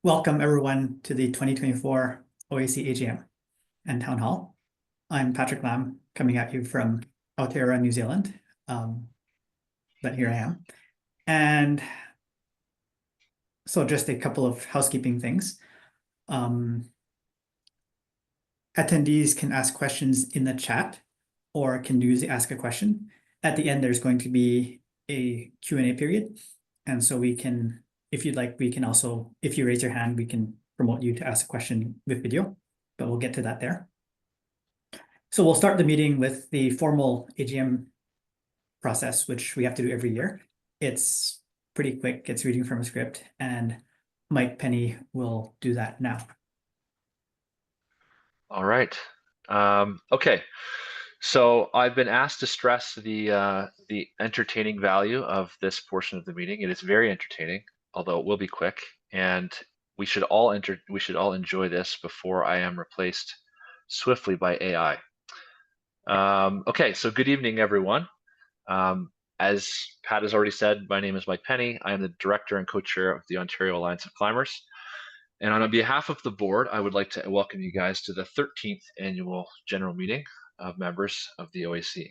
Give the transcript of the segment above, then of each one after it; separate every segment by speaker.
Speaker 1: Welcome everyone to the 2024 OAC AGM and Town Hall. I'm Patrick Lam, coming at you from Aotearoa, New Zealand, but here I am. And so just a couple of housekeeping things. Attendees can ask questions in the chat or can use the Ask a Question. At the end, there's going to be a Q&A period. And so we can, if you'd like, we can also, if you raise your hand, we can promote you to ask a question with video, but we'll get to that there. So we'll start the meeting with the formal AGM process, which we have to do every year. It's pretty quick, it's reading from a script, and Mike Penny will do that now.
Speaker 2: All right. Okay. So I've been asked to stress the entertaining value of this portion of the meeting. It is very entertaining, although it will be quick, and we should all enjoy this before I am replaced swiftly by AI. Okay, so good evening, everyone. As Pat has already said, my name is Mike Penny. I am the director and co-chair of the Ontario Alliance of Climbers. And on behalf of the board, I would like to welcome you guys to the 13th annual general meeting of members of the OAC.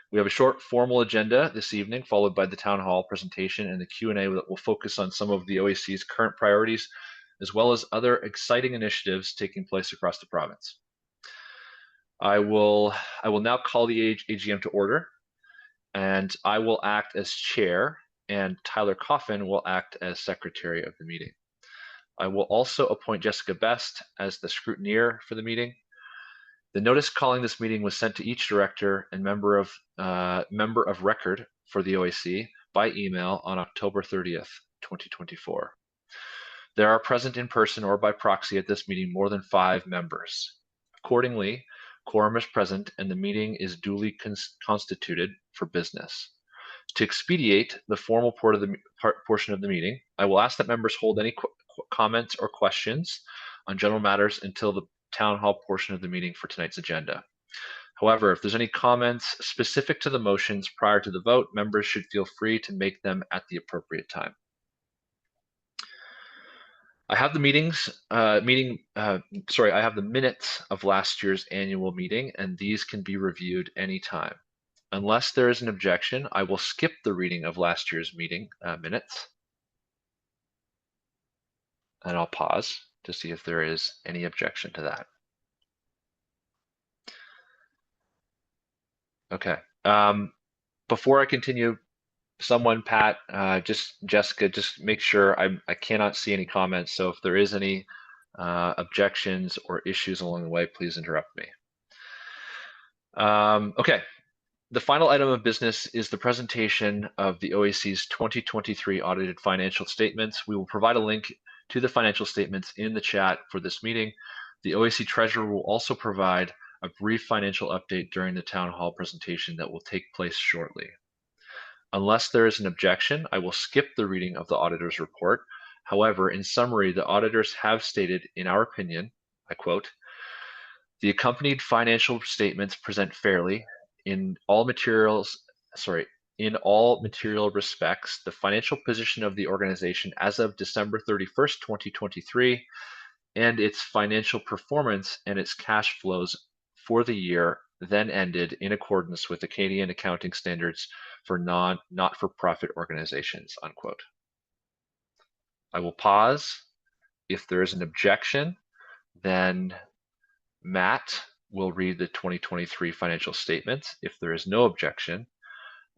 Speaker 2: We have a short formal agenda this evening, followed by the town hall presentation and the Q&A that will focus on some of the OAC's current priorities, as well as other exciting initiatives taking place across the province. I will now call the AGM to order, and I will act as chair, and Tyler Coffin will act as secretary of the meeting. I will also appoint Jessica Best as the scrutineer for the meeting. The notice calling this meeting was sent to each director and member of record for the OAC by email on October 30th, 2024. There are present in person or by proxy at this meeting more than 5 members. Accordingly, quorum is present and the meeting is duly constituted for business. To expedite the formal portion of the meeting, I will ask that members hold any comments or questions on general matters until the town hall portion of the meeting for tonight's agenda. However, if there's any comments specific to the motions prior to the vote, members should feel free to make them at the appropriate time. I have the minutes of last year's annual meeting, and these can be reviewed anytime. Unless there is an objection, I will skip the reading of last year's meeting minutes. And I'll pause to see if there is any objection to that. Okay. Before I continue, someone, Pat, Jessica, just make sure I cannot see any comments. So if there is any objections or issues along the way, please interrupt me. Okay. The final item of business is the presentation of the OAC's 2023 audited financial statements. We will provide a link to the financial statements in the chat for this meeting. The OAC treasurer will also provide a brief financial update during the town hall presentation that will take place shortly. Unless there is an objection, I will skip the reading of the auditor's report. However, in summary, the auditors have stated, in our opinion, I quote, "The accompanied financial statements present fairly in all material respects the financial position of the organization as of December 31st, 2023, and its financial performance and its cash flows for the year then ended in accordance with the Canadian accounting standards for not-for-profit organizations," unquote. I will pause. If there is an objection, then Matt will read the 2023 financial statements. If there is no objection,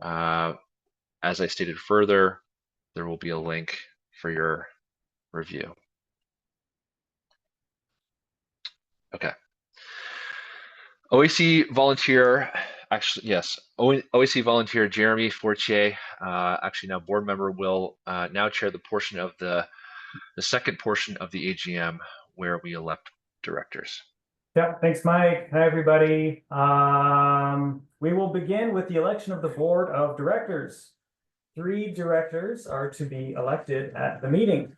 Speaker 2: as I stated further, there will be a link for your review. Okay. OAC volunteer, OAC volunteer Jeremy Fortier, actually now board member, will now chair the portion of the second portion of the AGM where we elect directors.
Speaker 3: Yeah, thanks, Mike. Hi, everybody. We will begin with the election of the board of directors. 3 directors are to be elected at the meeting.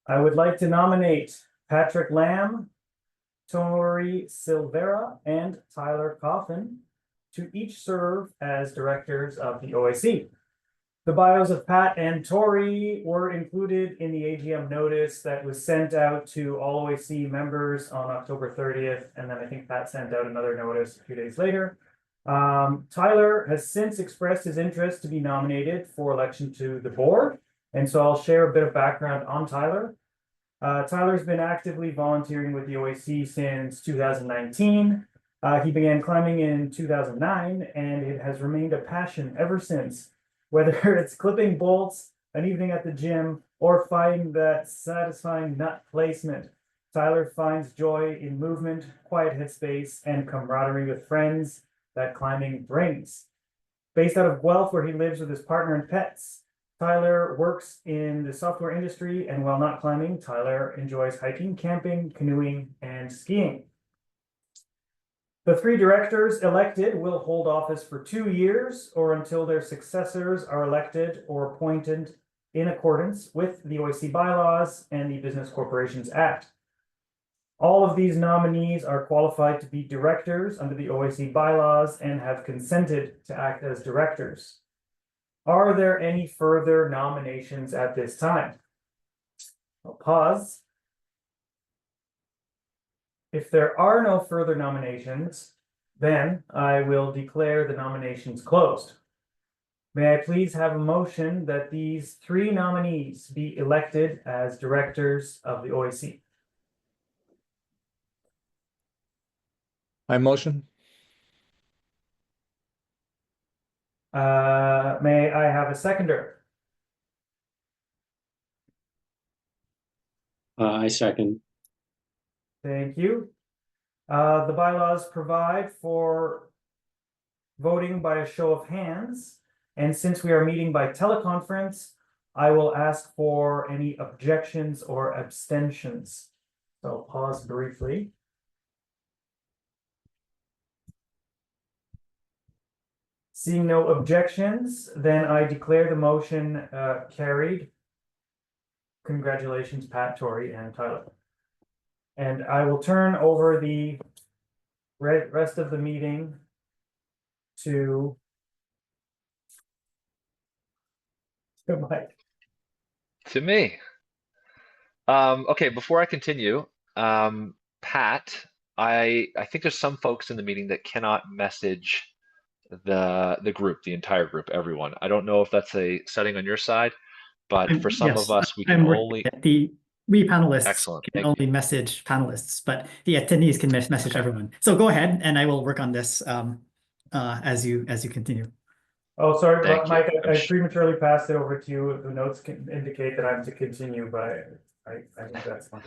Speaker 3: I would like to nominate Patrick Lam, Tori Silvera, and Tyler Coffin to each serve as directors of the OAC. The bios of Pat and Tori were included in the AGM notice that was sent out to all OAC members on October 30th. And then I think Pat sent out another notice a few days later. Tyler has since expressed his interest to be nominated for election to the board. And so I'll share a bit of background on Tyler. Tyler's been actively volunteering with the OAC since 2019. He began climbing in 2009, and it has remained a passion ever since. Whether it's clipping bolts, an evening at the gym, or finding that satisfying nut placement, Tyler finds joy in movement, quiet headspace, and camaraderie with friends that climbing brings. Based out of Guelph, where he lives with his partner and pets, Tyler works in the software industry, and while not climbing, Tyler enjoys hiking, camping, canoeing, and skiing. The 3 directors elected will hold office for 2 years or until their successors are elected or appointed in accordance with the OAC bylaws and the Business Corporations Act. All of these nominees are qualified to be directors under the OAC bylaws and have consented to act as directors. Are there any further nominations at this time? I'll pause. If there are no further nominations, then I will declare the nominations closed. May I please have a motion that these 3 nominees be elected as directors of the OAC?
Speaker 4: I motion.
Speaker 3: May I have a seconder?
Speaker 5: I second.
Speaker 3: Thank you. The bylaws provide for voting by a show of hands. And since we are meeting by teleconference, I will ask for any objections or abstentions. So I'll pause briefly. Seeing no objections, then I declare the motion carried. Congratulations, Pat, Tori, and Tyler. And I will turn over the rest of the meeting to Mike.
Speaker 2: To me. Okay, before I continue, Pat, I think there's some folks in the meeting that cannot message the group, the entire group, everyone. I don't know if that's a setting on your side, but for some
Speaker 1: Yes,
Speaker 2: of us, we can
Speaker 1: I'm working
Speaker 2: only.
Speaker 1: at we panelists
Speaker 2: Excellent,
Speaker 1: can
Speaker 2: thank
Speaker 1: only message panelists, but the attendees can message everyone. So go ahead, and I will work on this as you continue.
Speaker 3: Oh, sorry,
Speaker 2: Thank you.
Speaker 3: Mike, I prematurely passed it over to you. The notes can indicate that I'm to continue, but I think that's fine.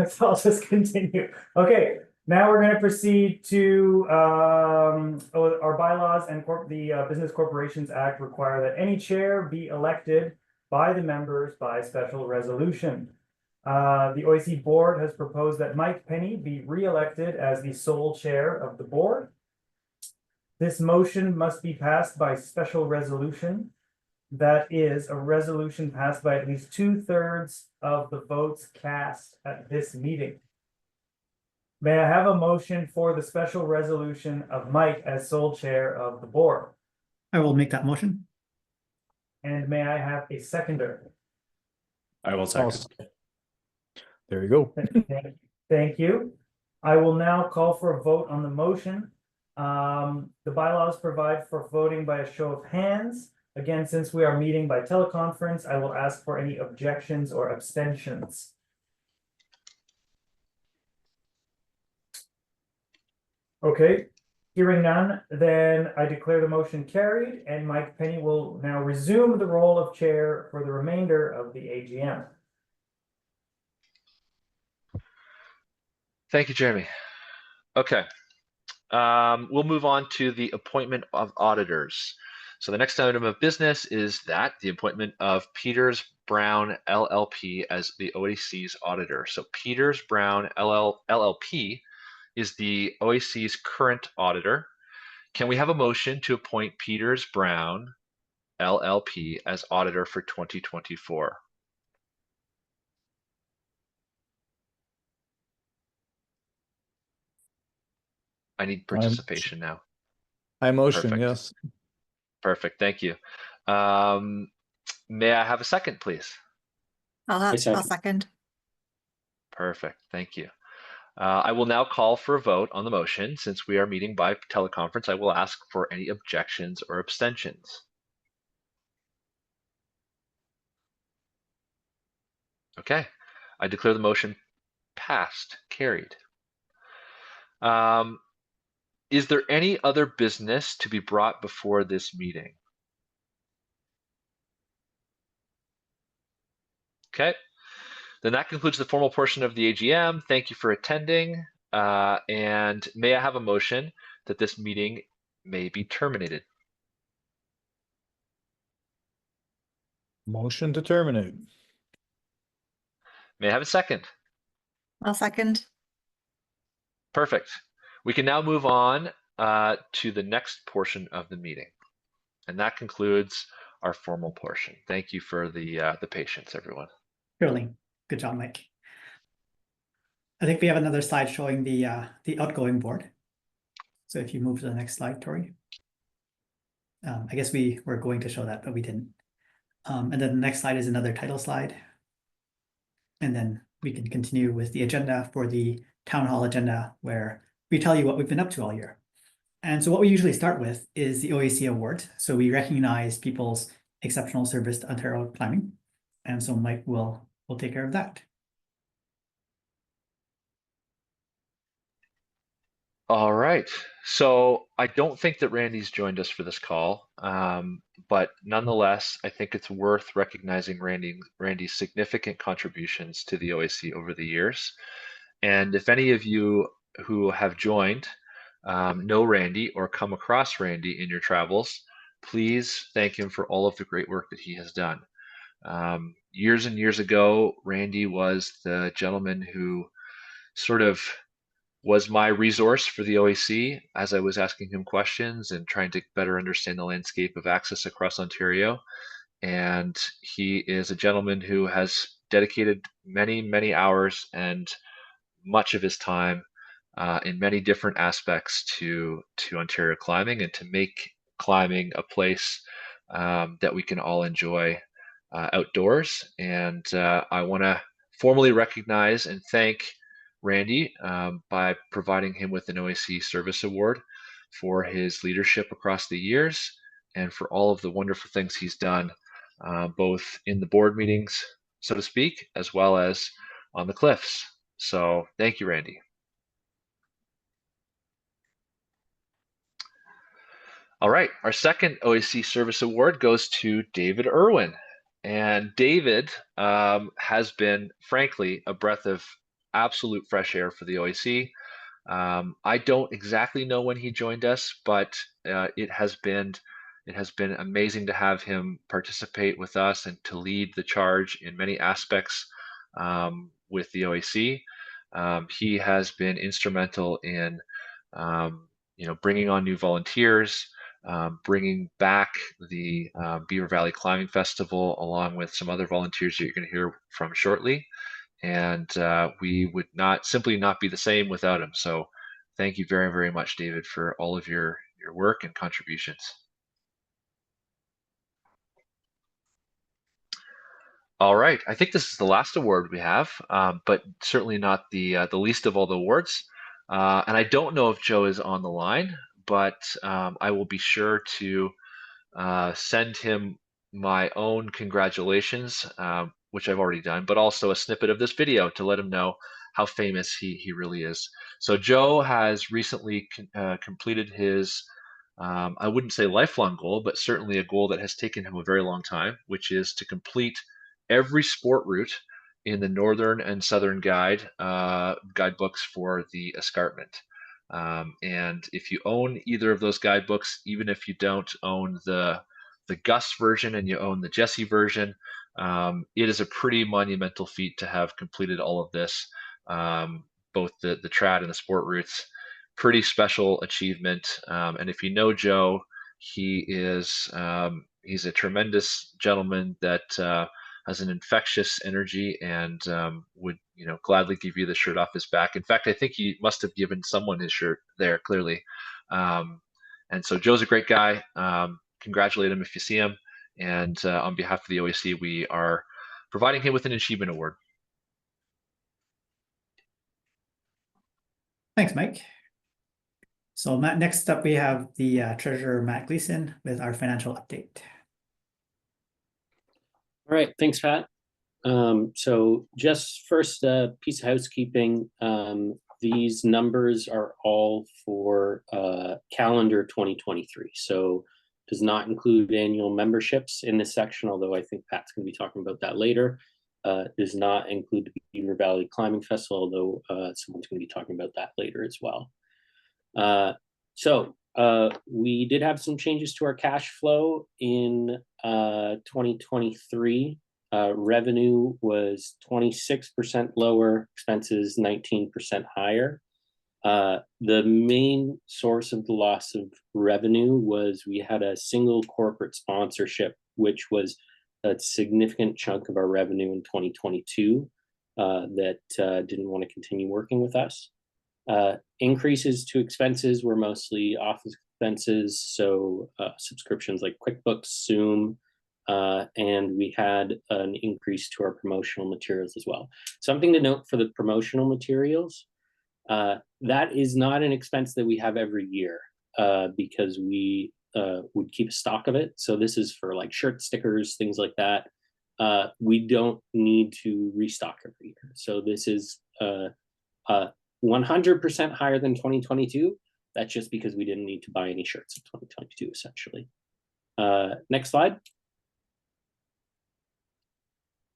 Speaker 3: So I'll just continue. Okay, now we're going to proceed to our bylaws, and the Business Corporations Act require that any chair be elected by the members by special resolution. The OAC board has proposed that Mike Penny be re-elected as the sole chair of the board. This motion must be passed by special resolution. That is a resolution passed by at least 2/3 of the votes cast at this meeting. May I have a motion for the special resolution of Mike as sole chair of the board?
Speaker 1: I will make that motion.
Speaker 3: And may I have a seconder?
Speaker 5: I will second.
Speaker 4: There you go.
Speaker 3: Thank you. I will now call for a vote on the motion. The bylaws provide for voting by a show of hands. Again, since we are meeting by teleconference, I will ask for any objections or abstentions. Okay, hearing none, then I declare the motion carried, and Mike Penny will now resume the role of chair for the remainder of the AGM.
Speaker 2: Thank you, Jeremy. Okay. We'll move on to the appointment of auditors. So the next item of business is the appointment of Peters Brown LLP as the OAC's auditor. So Peters Brown LLP is the OAC's current auditor. Can we have a motion to appoint Peters Brown LLP as auditor for 2024? I need participation now.
Speaker 4: I motion,
Speaker 2: Perfect.
Speaker 4: yes.
Speaker 2: Perfect, thank you. May I have a second, please?
Speaker 6: I'll
Speaker 5: second.
Speaker 6: second.
Speaker 2: Perfect. Thank you. I will now call for a vote on the motion. Since we are meeting by teleconference, I will ask for any objections or abstentions. Okay, I declare the motion passed, carried. Is there any other business to be brought before this meeting? Okay, then that concludes the formal portion of the AGM. Thank you for attending. And may I have a motion that this meeting may be terminated?
Speaker 4: Motion to terminate.
Speaker 2: May I have a second?
Speaker 6: I'll second.
Speaker 2: Perfect. We can now move on to the next portion of the meeting. And that concludes our formal portion. Thank you for the patience, everyone.
Speaker 1: Surely. Good job, Mike. I think we have another slide showing the outgoing board. So if you move to the next slide, Tori. I guess we were going to show that, but we didn't. And then the next slide is another title slide. And then we can continue with the agenda for the town hall agenda, where we tell you what we've been up to all year. And so what we usually start with is the OAC Awards. So we recognize people's exceptional service to Ontario climbing. And so Mike will take care of that.
Speaker 2: All right. So I don't think that Randy's joined us for this call, but nonetheless, I think it's worth recognizing Randy's significant contributions to the OAC over the years. And if any of you who have joined know Randy or come across Randy in your travels, please thank him for all of the great work that he has done. Years and years ago, Randy was the gentleman who sort of was my resource for the OAC as I was asking him questions and trying to better understand the landscape of access across Ontario. And he is a gentleman who has dedicated many, many hours and much of his time in many different aspects to Ontario climbing and to make climbing a place that we can all enjoy outdoors. And I want to formally recognize and thank Randy by providing him with an OAC Service Award for his leadership across the years and for all of the wonderful things he's done, both in the board meetings, so to speak, as well as on the cliffs. So thank you, Randy. All right, our second OAC Service Award goes to David Irwin. And David has been, frankly, a breath of absolute fresh air for the OAC. I don't exactly know when he joined us, but it has been amazing to have him participate with us and to lead the charge in many aspects with the OAC. He has been instrumental in bringing on new volunteers, bringing back the Beaver Valley Climbing Festival, along with some other volunteers that you're going to hear from shortly. And we would simply not be the same without him. So thank you very, very much, David, for all of your work and contributions. All right, I think this is the last award we have, but certainly not the least of all the awards. And I don't know if Joe is on the line, but I will be sure to send him my own congratulations, which I've already done, but also a snippet of this video to let him know how famous he really is. So Joe has recently completed his, I wouldn't say lifelong goal, but certainly a goal that has taken him a very long time, which is to complete every sport route in the Northern and Southern guidebooks for the escarpment. And if you own either of those guidebooks, even if you don't own the Gus version and you own the Jesse version, it is a pretty monumental feat to have completed all of this, both the trad and the sport routes. Pretty special achievement. And if you know Joe, he's a tremendous gentleman that has an infectious energy and would gladly give you the shirt off his back. In fact, I think he must have given someone his shirt there, clearly. And so Joe's a great guy. Congratulate him if you see him. And on behalf of the OAC, we are providing him with an achievement award.
Speaker 1: Thanks, Mike. So Matt, next up we have the treasurer, Matt Gleason, with our financial update.
Speaker 5: All right, thanks, Pat. So just first piece of housekeeping. These numbers are all for calendar 2023. So does not include annual memberships in this section, although I think Pat's going to be talking about that later. Does not include the Beaver Valley Climbing Festival, although someone's going to be talking about that later as well. So we did have some changes to our cash flow in 2023. Revenue was 26% lower, expenses 19% higher. The main source of the loss of revenue was we had a single corporate sponsorship, which was a significant chunk of our revenue in 2022 that didn't want to continue working with us. Increases to expenses were mostly office expenses, so subscriptions like QuickBooks, Zoom, and we had an increase to our promotional materials as well. Something to note for the promotional materials, that is not an expense that we have every year because we would keep a stock of it. So this is for like shirt stickers, things like that. We don't need to restock every year. So this is 100% higher than 2022. That's just because we didn't need to buy any shirts in 2022, essentially. Next slide.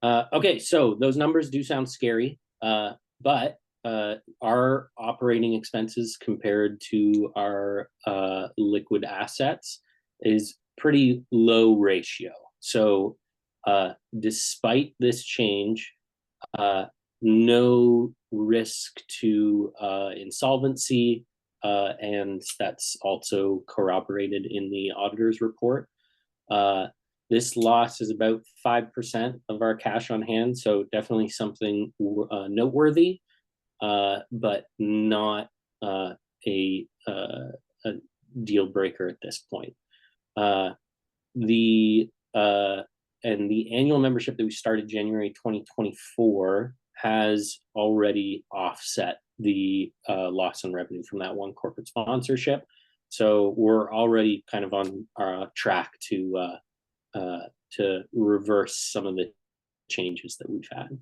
Speaker 5: Okay, so those numbers do sound scary, but our operating expenses compared to our liquid assets is pretty low ratio. So despite this change, no risk to insolvency, and that's also corroborated in the auditor's report. This loss is about 5% of our cash on hand, so definitely something noteworthy, but not a deal breaker at this point. The annual membership that we started January 2024 has already offset the loss in revenue from that one corporate sponsorship. So we're already kind of on our track to reverse some of the changes that we've had.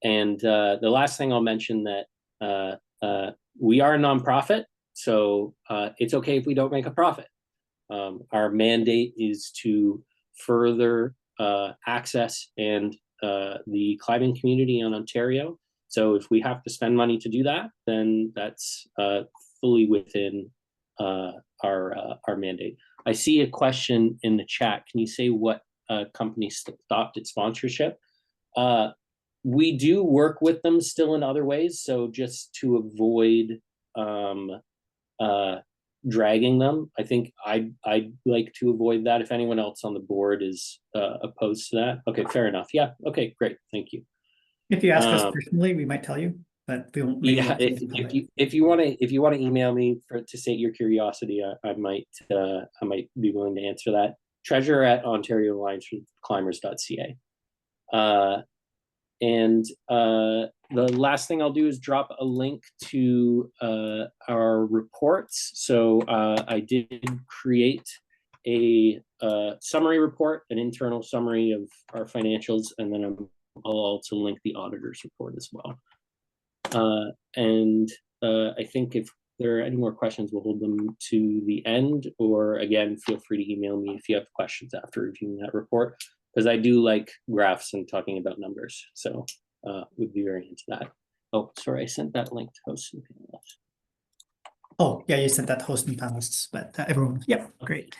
Speaker 5: And the last thing I'll mention that we are a nonprofit, so it's okay if we don't make a profit. Our mandate is to further access and the climbing community in Ontario. So if we have to spend money to do that, then that's fully within our mandate. I see a question in the chat. Can you say what company stopped its sponsorship? We do work with them still in other ways. So just to avoid dragging them, I think I'd like to avoid that. If anyone else on the board is opposed to that. Okay, fair enough. Yeah, okay, great, thank you.
Speaker 1: If you ask us personally, we might tell you, but we won't.
Speaker 5: Yeah, if you want to email me to state your curiosity, I might be willing to answer that. treasurer@OntarioAllianceForClimbers.ca. And the last thing I'll do is drop a link to our reports. So I did create a summary report, an internal summary of our financials, and then I'll also link the auditor's report as well. And I think if there are any more questions, we'll hold them to the end, or again, feel free to email me if you have questions after reviewing that report, because I do like graphs and talking about numbers. So would be very into that. Oh, sorry, I sent that link to hosts and panelists.
Speaker 1: Oh, yeah, you sent that to hosts and panelists, but everyone, yep, great.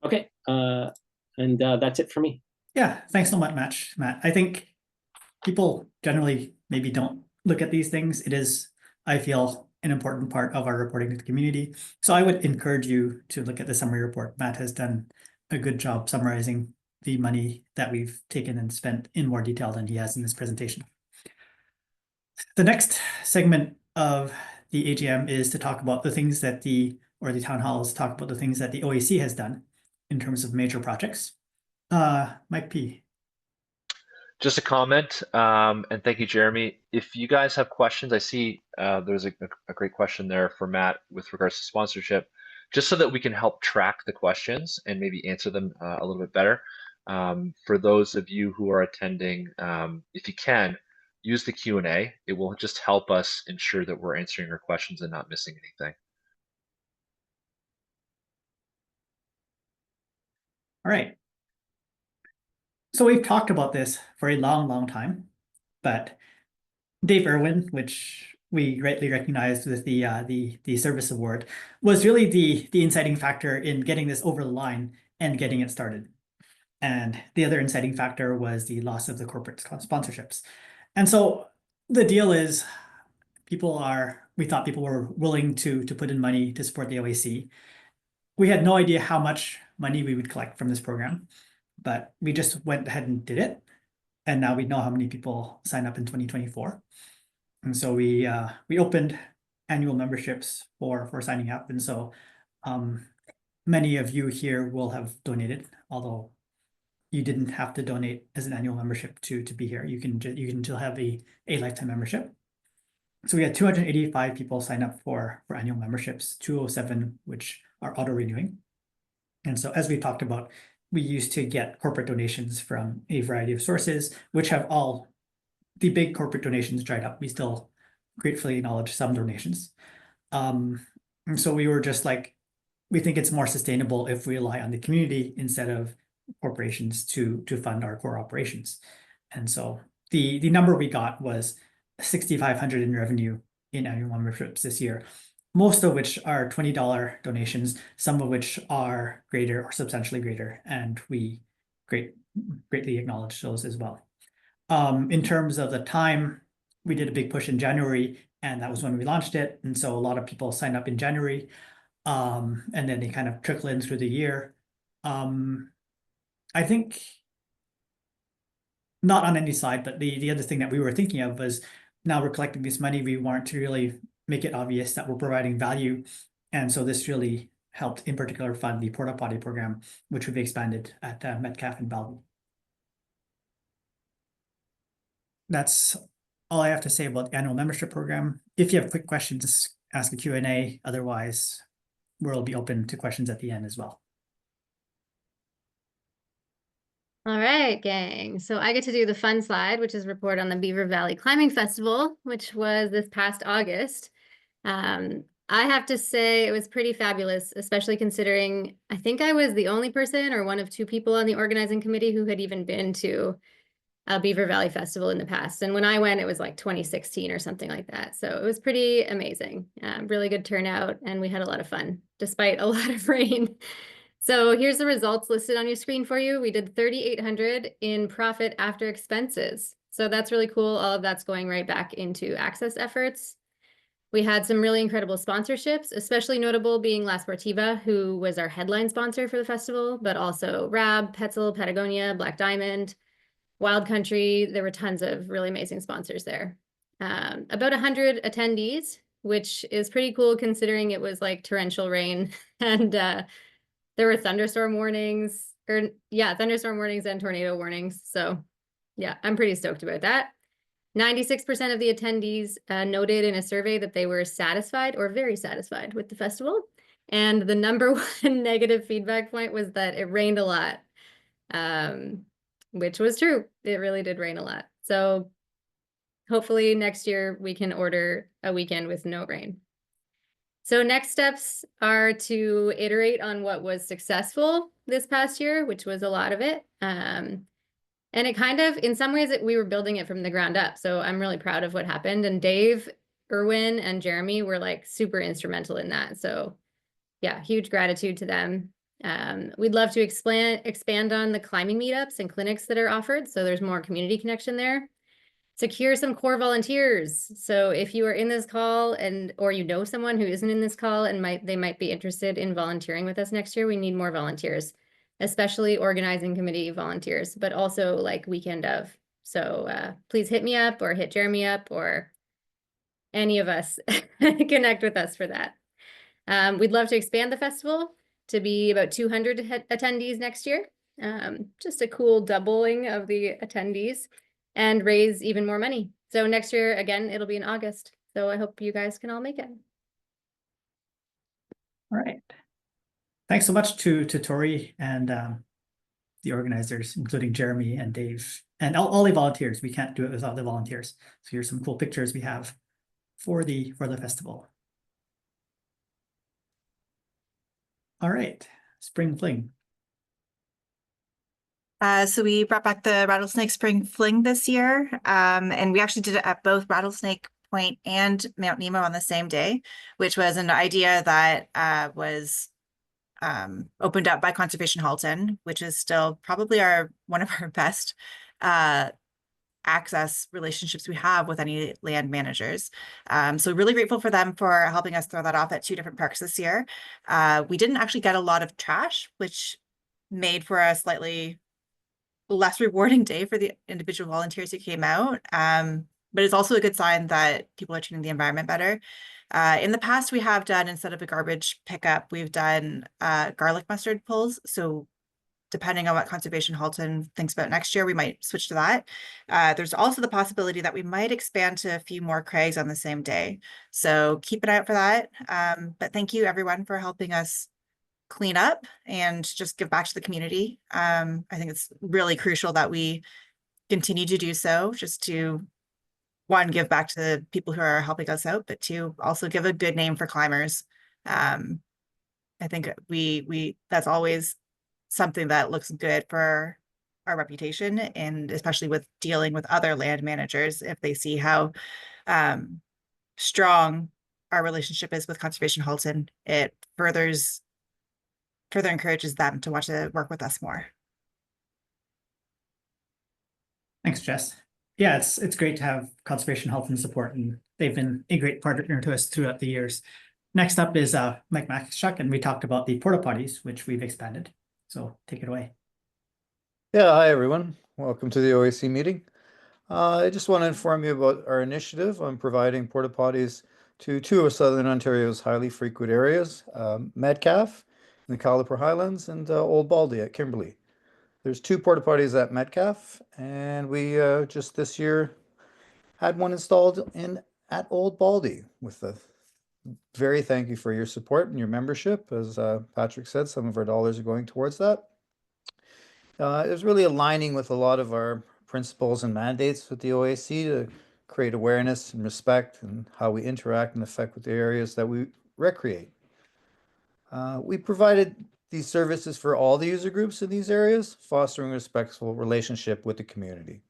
Speaker 5: Okay, and that's it for me.
Speaker 1: Yeah, thanks so much, Matt. I think people generally maybe don't look at these things. It is, I feel, an important part of our reporting to the community. So I would encourage you to look at the summary report. Matt has done a good job summarizing the money that we've taken and spent in more detail than he has in this presentation. The next segment of the AGM is to talk about the things that the town halls talk about the things that the OAC has done in terms of major projects. Mike P.
Speaker 2: Just a comment, and thank you, Jeremy. If you guys have questions, I see there's a great question there for Matt with regards to sponsorship, just so that we can help track the questions and maybe answer them a little bit better. For those of you who are attending, if you can, use the Q&A. It will just help us ensure that we're answering your questions and not missing anything.
Speaker 1: All right. So we've talked about this for a long time, but Dave Irwin, which we rightly recognized with the service award, was really the inciting factor in getting this over the line and getting it started. And the other inciting factor was the loss of the corporate sponsorships. And so the deal is we thought people were willing to put in money to support the OAC. We had no idea how much money we would collect from this program, but we just went ahead and did it. And now we know how many people sign up in 2024. And so we opened annual memberships for signing up. And so many of you here will have donated, although you didn't have to donate as an annual membership to be here. You can still have a lifetime membership. So we had 285 people sign up for annual memberships, 207 which are auto renewing. And so as we talked about, we used to get corporate donations from a variety of sources, which have the big corporate donations dried up. We still gratefully acknowledge some donations. And so we were just like, we think it's more sustainable if we rely on the community instead of corporations to fund our core operations. And so the number we got was 6,500 in revenue in annual memberships this year, most of which are $20 donations, some of which are greater or substantially greater, and we greatly acknowledge those as well. In terms of the time, we did a big push in January, and that was when we launched it. And so a lot of people signed up in January, and then they kind of trickle in through the year. I think not on any side, but the other thing that we were thinking of was now we're collecting this money, we want to really make it obvious that we're providing value. And so this really helped in particular fund the Portapotty program, which we've expanded at Metcalfe and Bellevue. That's all I have to say about the annual membership program. If you have quick questions, ask a Q&A. Otherwise, we'll be open to questions at the end as well.
Speaker 7: All right, gang. So I get to do the fun slide, which is report on the Beaver Valley Climbing Festival, which was this past August. I have to say it was pretty fabulous, especially considering I think I was the only person or one of two people on the organizing committee who had even been to a Beaver Valley Festival in the past. And when I went, it was like 2016 or something like that. So it was pretty amazing. Really good turnout, and we had a lot of fun despite a lot of rain. So here's the results listed on your screen for you. We did 3,800 in profit after expenses. So that's really cool. All of that's going right back into access efforts. We had some really incredible sponsorships, especially notable being La Sportiva, who was our headline sponsor for the festival, but also Rab, Petzl, Patagonia, Black Diamond, Wild Country. There were tons of really amazing sponsors there. About 100 attendees, which is pretty cool considering it was like torrential rain and there were thunderstorm warnings, thunderstorm warnings and tornado warnings. So yeah, I'm pretty stoked about that. 96% of the attendees noted in a survey that they were satisfied or very satisfied with the festival. And the number one negative feedback point was that it rained a lot, which was true. It really did rain a lot. So hopefully next year we can order a weekend with no rain. So next steps are to iterate on what was successful this past year, which was a lot of it. And it kind of, in some ways, we were building it from the ground up. So I'm really proud of what happened. And Dave, Irwin, and Jeremy were like super instrumental in that. So yeah, huge gratitude to them. We'd love to expand on the climbing meetups and clinics that are offered. So there's more community connection there. Secure some core volunteers. So if you are in this call or you know someone who isn't in this call and they might be interested in volunteering with us next year, we need more volunteers, especially organizing committee volunteers, but also like weekend of. So please hit me up or hit Jeremy up or any of us connect with us for that. We'd love to expand the festival. to be about 200 attendees next year. Just a cool doubling of the attendees and raise even more money. So next year, again, it'll be in August. So I hope you guys can all make it.
Speaker 1: All right. Thanks so much to Tori and the organizers, including Jeremy and Dave, and all the volunteers. We can't do it without the volunteers. So here's some cool pictures we have for the festival. All right, Spring Fling.
Speaker 6: So we brought back the Rattlesnake Spring Fling this year. And we actually did it at both Rattlesnake Point and Mount Nemo on the same day, which was an idea that was opened up by Conservation Halton, which is still probably one of our best access relationships we have with any land managers. So really grateful for them for helping us throw that off at 2 different parks this year. We didn't actually get a lot of trash, which made for a slightly less rewarding day for the individual volunteers who came out. But it's also a good sign that people are treating the environment better. In the past, we have done, instead of a garbage pickup, we've done garlic mustard pulls. So depending on what Conservation Halton thinks about next year, we might switch to that. There's also the possibility that we might expand to a few more Crags on the same day. So keep an eye out for that. But thank you everyone for helping us clean up and just give back to the community. I think it's really crucial that we continue to do so, just to, one, give back to the people who are helping us out, but two, also give a good name for climbers. I think that's always something that looks good for our reputation, and especially with dealing with other land managers, if they see how strong our relationship is with Conservation Halton, it further encourages them to want to work with us more.
Speaker 1: Thanks, Jess. Yeah, it's great to have Conservation Halton support, and they've been a great partner to us throughout the years. Next up is Mike Makashuk, and we talked about the porta potties, which we've expanded. So take it away.
Speaker 4: Yeah, hi everyone. Welcome to the OAC meeting. I just want to inform you about our initiative on providing porta potties to 2 of Southern Ontario's highly frequent areas, Metcalfe in the Caliper Highlands and Old Baldy at Kimberley. There's 2 porta potties at Metcalfe, and we just this year had one installed at Old Baldy. With a very thank you for your support and your membership. As Patrick said, some of our dollars are going towards that. It was really aligning with a lot of our principles and mandates with the OAC to create awareness and respect and how we interact and affect with the areas that we recreate. We provided these services for all the user groups in these areas, fostering a respectful relationship with the community.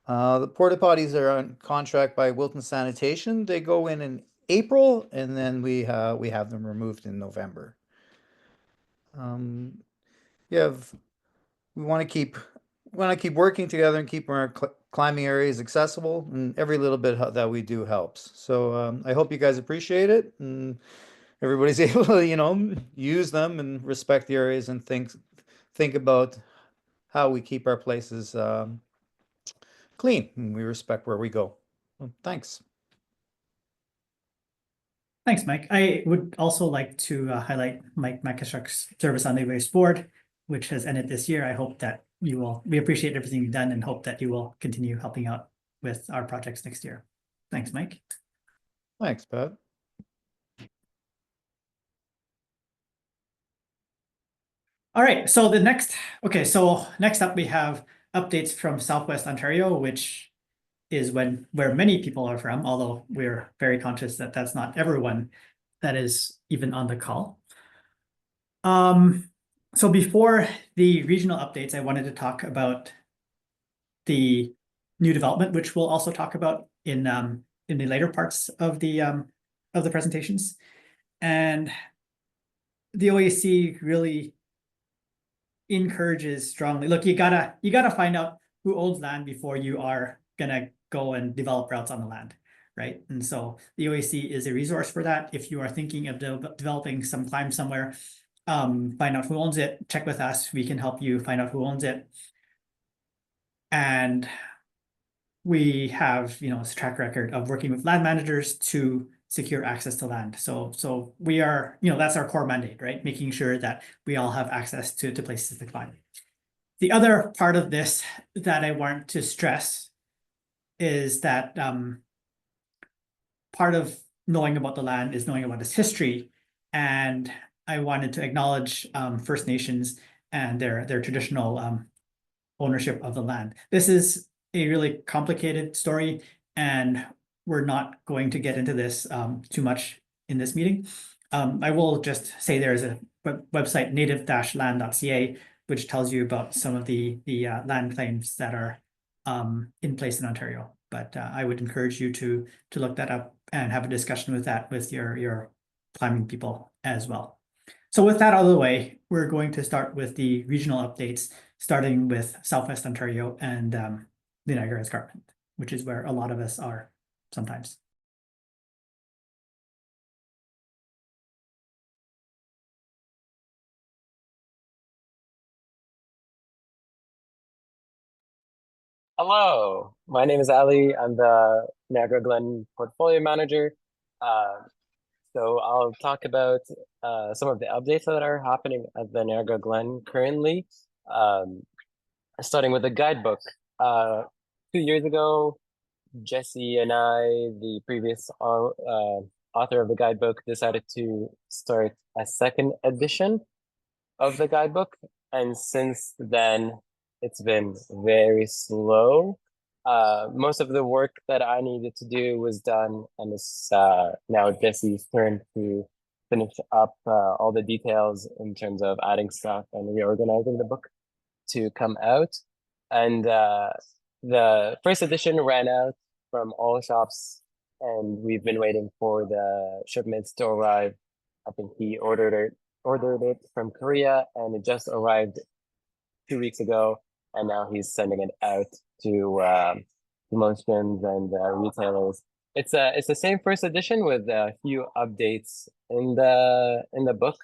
Speaker 4: The porta potties are on contract by Wilton Sanitation. They go in April, and then we have them removed in November. We want to keep working together and keep our climbing areas accessible, and every little bit that we do helps. So I hope you guys appreciate it, and everybody's able to, use them and respect the areas and think about how we keep our places clean, and we respect where we go. Well, thanks.
Speaker 1: Thanks, Mike. I would also like to highlight Mike Makashuk's service on the OAC board, which has ended this year. I hope that we appreciate everything you've done and hope that you will continue helping out with our projects next year. Thanks, Mike.
Speaker 4: Thanks, Pat.
Speaker 1: All right, so next up we have updates from Southwest Ontario, which is where many people are from, although we're very conscious that that's not everyone that is even on the call. So before the regional updates, I wanted to talk about the new development, which we'll also talk about in the later parts of the presentations. And the OAC really encourages strongly. Look, you gotta find out who owns land before you are gonna go and develop routes on the land, right? And so the OAC is a resource for that. If you are thinking of developing some climb somewhere, find out who owns it, check with us, we can help you find out who owns it. And we have, a track record of working with land managers to secure access to land. So we are, that's our core mandate, right? Making sure that we all have access to places to climb. The other part of this that I want to stress is that part of knowing about the land is knowing about its history. And I wanted to acknowledge First Nations and their traditional ownership of the land. This is a really complicated story, and we're not going to get into this too much in this meeting. I will just say there's a website, native-land.ca, which tells you about some of the land claims that are in place in Ontario. But I would encourage you to look that up and have a discussion with that with your climbing people as well. So with that out of the way, we're going to start with the regional updates, starting with Southwest Ontario and the Niagara Escarpment, which is where a lot of us are sometimes.
Speaker 8: Hello, my name is Ali. I'm the Niagara Glen portfolio manager. So I'll talk about some of the updates that are happening at the Niagara Glen currently. Starting with the guidebook. 2 years ago, Jesse and I, the previous author of the guidebook, decided to start a second edition of the guidebook. And since then, it's been very slow. Most of the work that I needed to do was done, and it's now Jesse's turn to finish up all the details in terms of adding stuff and reorganizing the book to come out. And the first edition ran out from all shops, and we've been waiting for the shipments to arrive. I think he ordered it from Korea, and it just arrived 2 weeks ago, and now he's sending it out to promotions and retailers. It's the same first edition with a few updates in the book.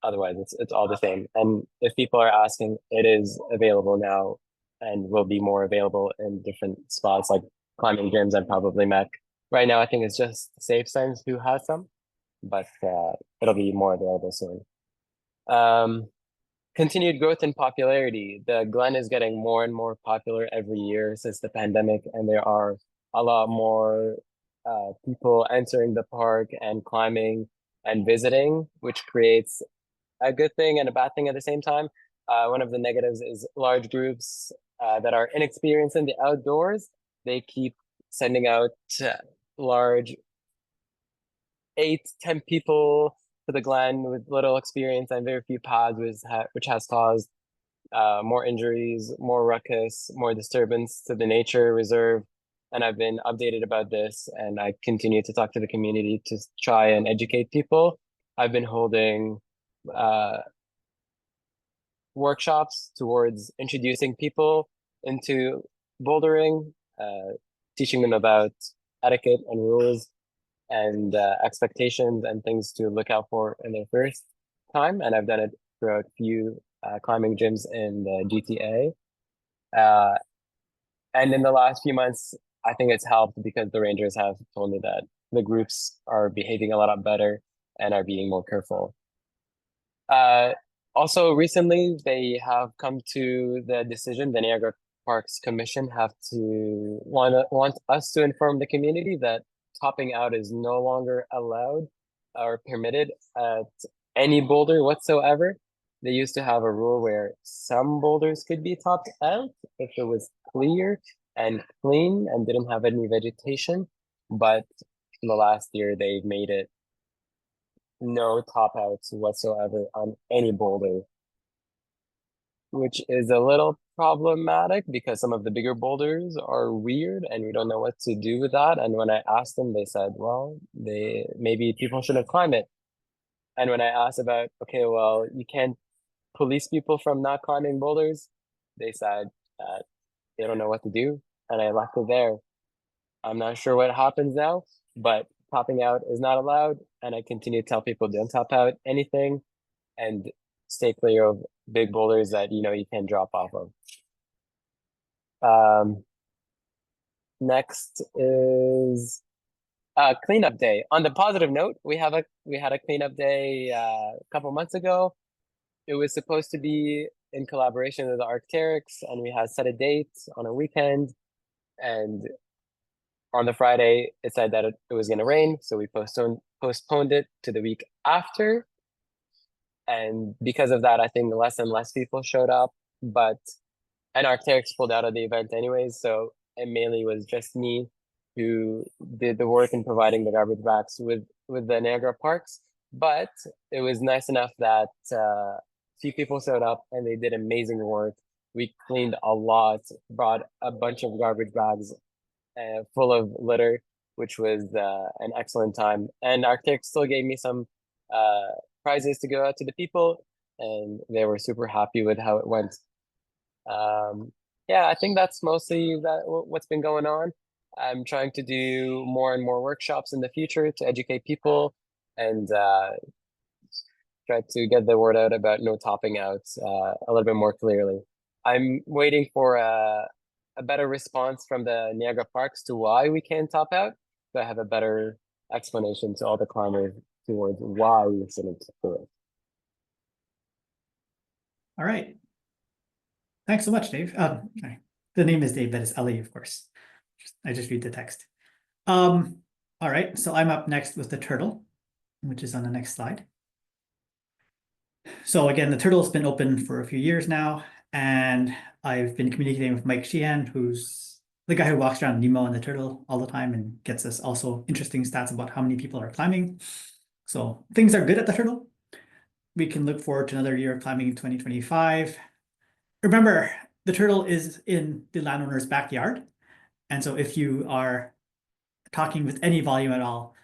Speaker 8: Otherwise, it's all the same. And if people are asking, it is available now, and will be more available in different spots like climbing gyms and probably Mech. Right now, I think it's just Safe Signs who has some, but it'll be more available soon. Continued growth in popularity. The Glen is getting more and more popular every year since the pandemic, and there are a lot more people entering the park and climbing and visiting, which creates a good thing and a bad thing at the same time. One of the negatives is large groups that are inexperienced in the outdoors. They keep sending out large 8-10 people to the Glen with little experience and very few pads, which has caused more injuries, more ruckus, more disturbance to the nature reserve. And I've been updated about this, and I continue to talk to the community to try and educate people. I've been holding workshops towards introducing people into bouldering, teaching them about etiquette and rules and expectations and things to look out for in their first time. And I've done it throughout a few climbing gyms in the GTA. And in the last few months, I think it's helped because the rangers have told me that the groups are behaving a lot better and are being more careful. Also recently, they have come to the decision, the Niagara Parks Commission have to want us to inform the community that topping out is no longer allowed or permitted at any boulder whatsoever. They used to have a rule where some boulders could be topped out if it was clear and clean and didn't have any vegetation. But in the last year, they've made it no top outs whatsoever on any boulder, which is a little problematic because some of the bigger boulders are weird and we don't know what to do with that. And when I asked them, they said, well, maybe people shouldn't climb it. And when I asked about, okay, well, you can't police people from not climbing boulders, they said that they don't know what to do. And I left it there. I'm not sure what happens now, but topping out is not allowed. And I continue to tell people don't top out anything and stay clear of big boulders that you can drop off of. Next is cleanup day. On the positive note, we had a cleanup day a couple months ago. It was supposed to be in collaboration with the Arc'teryx, and we had set a date on a weekend. And on the Friday, it said that it was going to rain, so we postponed it to the week after. And because of that, I think less and less people showed up. And Arc'teryx pulled out of the event anyways, so it mainly was just me who did the work in providing the garbage bags with the Niagara parks. But it was nice enough that few people showed up and they did amazing work. We cleaned a lot, brought a bunch of garbage bags full of litter, which was an excellent time. And Arc'teryx still gave me some prizes to go out to the people, and they were super happy with how it went. Yeah, I think that's mostly what's been going on. I'm trying to do more and more workshops in the future to educate people and try to get the word out about no topping out a little bit more clearly. I'm waiting for a better response from the Niagara Parks to why we can't top out, so I have a better explanation to all the climbers towards why we shouldn't do it.
Speaker 1: All right. Thanks so much, Dave. The name is Dave, but it's Ali, of course. I just read the text. All right, so I'm up next with the turtle, which is on the next slide. So again, the turtle's been open for a few years now, and I've been communicating with Mike Sheehan, who's the guy who walks around Nemo and the turtle all the time and gets us also interesting stats about how many people are climbing. So things are good at the turtle. We can look forward to another year of climbing in 2025. Remember, the turtle is in the landowner's backyard. And so if you are talking with any volume at all,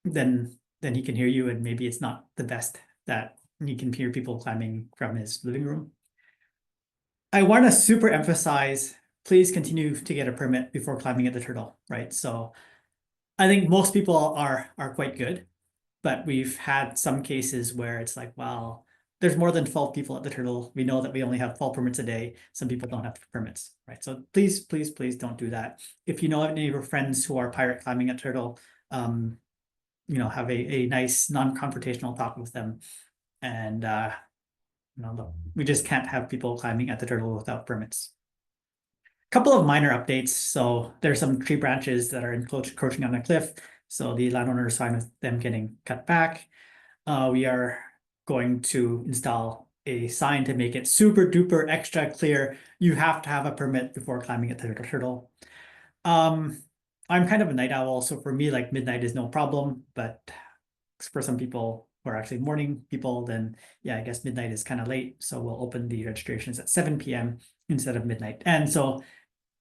Speaker 1: then he can hear you, and maybe it's not the best that he can hear people climbing from his living room. I want to super emphasize, please continue to get a permit before climbing at the turtle, right? So I think most people are quite good, but we've had some cases where it's like, well, there's more than 12 people at the turtle. We know that we only have 12 permits a day. Some people don't have permits, right? So please, please, please don't do that. If you know any of your friends who are pirate climbing at turtle, you know, have a nice non-confrontational talk with them. And you know, look, we just can't have people climbing at the turtle without permits. Couple of minor updates. So there's some tree branches that are encroaching on the cliff. So the landowner is fine with them getting cut back. We are going to install a sign to make it super duper extra clear. You have to have a permit before climbing at the turtle. I'm kind of a night owl, so for me, like midnight is no problem. But for some people who are actually morning people, then yeah, I guess midnight is kind of late. So we'll open the registrations at 7 p.m. instead of midnight. And so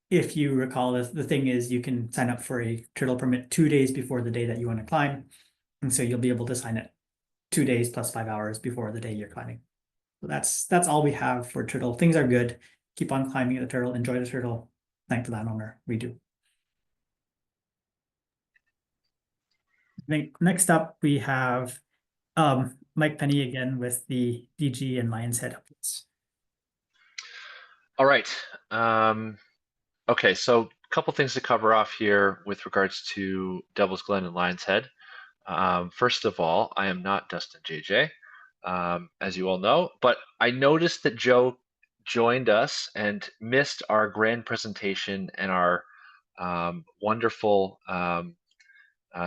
Speaker 1: if you recall, the thing is you can sign up for a turtle permit 2 days before the day that you want to climb. And so you'll be able to sign it 2 days plus 5 hours before the day you're climbing. So that's all we have for turtle. Things are good. Keep on climbing the turtle. Enjoy the turtle. Thank the landowner. We do. Next up, we have Mike Penny again with the DG and Lion's Head updates.
Speaker 2: All right. Okay, so a couple things to cover off here with regards to Devil's Glen and Lion's Head. First of all, I am not Dustin JJ, as you all know, but I noticed that Joe joined us and missed our grand presentation and our wonderful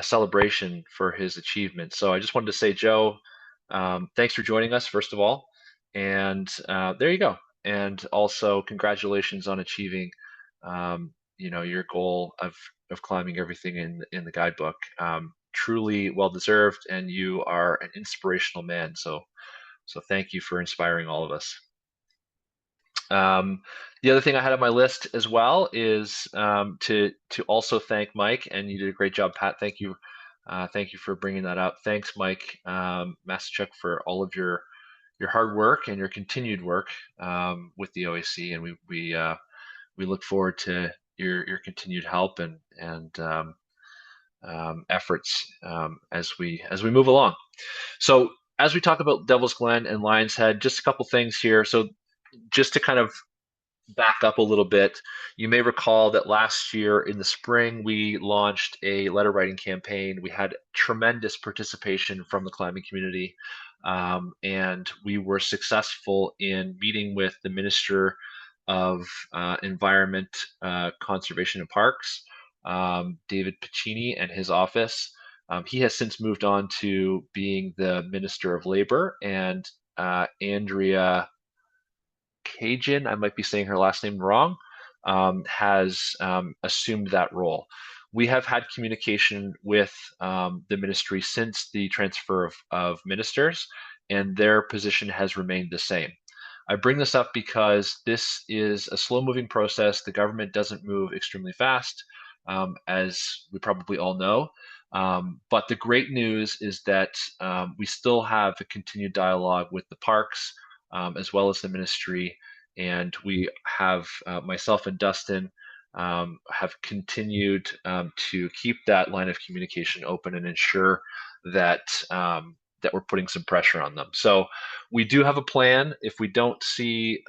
Speaker 2: celebration for his achievement. So I just wanted to say, Joe, thanks for joining us, first of all. And there you go. And also congratulations on achieving you know, your goal of climbing everything in the guidebook. Truly well deserved, and you are an inspirational man. So thank you for inspiring all of us. The other thing I had on my list as well is to also thank Mike, and you did a great job, Pat. Thank you for bringing that up. Thanks, Mike Masachuk, for all of your hard work and your continued work with the OAC, and we look forward to your continued help and efforts as we move along. So as we talk about Devil's Glen and Lion's Head, just a couple things here. So just to kind of back up a little bit, you may recall that last year in the spring, we launched a letter writing campaign. We had tremendous participation from the climbing community, and we were successful in meeting with the Minister of Environment, Conservation and Parks, David Piccini, and his office. He has since moved on to being the Minister of Labor, and Andrea Cajun, I might be saying her last name wrong, has assumed that role. We have had communication with the ministry since the transfer of ministers, and their position has remained the same. I bring this up because this is a slow-moving process. The government doesn't move extremely fast, as we probably all know. But the great news is that we still have a continued dialogue with the parks, as well as the ministry, and we have myself and Dustin have continued to keep that line of communication open and ensure that that we're putting some pressure on them. So we do have a plan. If we don't see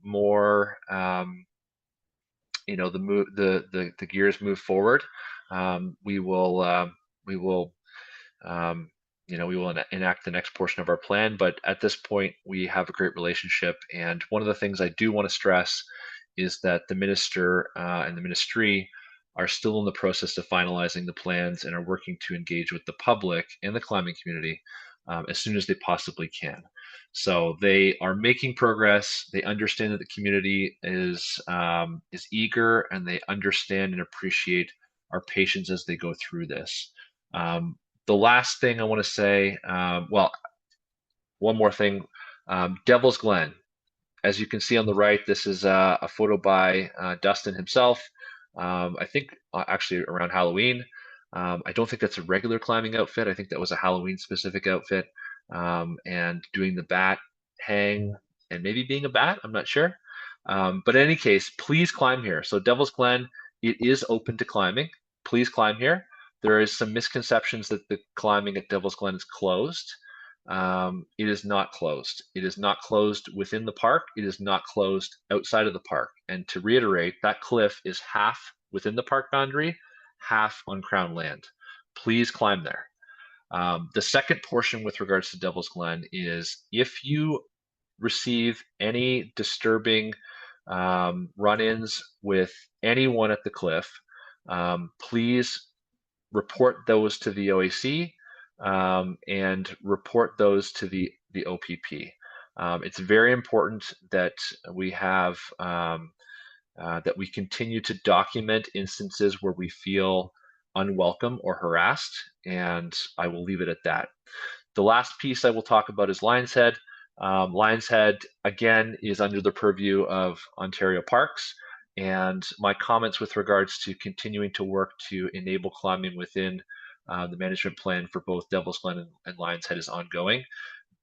Speaker 2: more, the gears move forward, we will enact the next portion of our plan. But at this point, we have a great relationship. And one of the things I do want to stress is that the minister and the ministry are still in the process of finalizing the plans and are working to engage with the public and the climbing community as soon as they possibly can. So they are making progress. They understand that the community is eager, and they understand and appreciate our patience as they go through this. The last thing I want to say, one more thing, Devil's Glen. As you can see on the right, this is a photo by Dustin himself, I think actually around Halloween. I don't think that's a regular climbing outfit. I think that was a Halloween specific outfit, and doing the bat hang and maybe being a bat, I'm not sure. But in any case, please climb here. So Devil's Glen, it is open to climbing. Please climb here. There is some misconceptions that the climbing at Devil's Glen is closed. It is not closed. It is not closed within the park. It is not closed outside of the park. And to reiterate, that cliff is half within the park boundary, half on Crown land. Please climb there. The second portion with regards to Devil's Glen is if you receive any disturbing run-ins with anyone at the cliff, please report those to the OAC and report those to the OPP. It's very important that we have that we continue to document instances where we feel unwelcome or harassed, and I will leave it at that. The last piece I will talk about is Lion's Head. Lion's Head, again, is under the purview of Ontario Parks, and my comments with regards to continuing to work to enable climbing within the management plan for both Devil's Glen and Lion's Head is ongoing.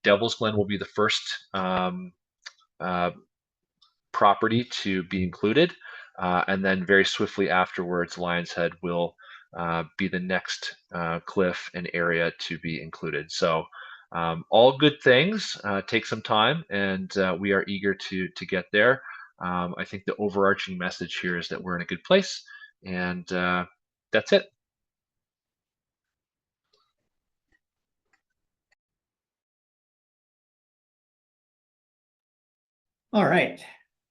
Speaker 2: Devil's Glen will be the first property to be included, and then very swiftly afterwards, Lion's Head will be the next cliff and area to be included. So all good things take some time, and we are eager to get there. I think the overarching message here is that we're in a good place, and that's it.
Speaker 1: All right.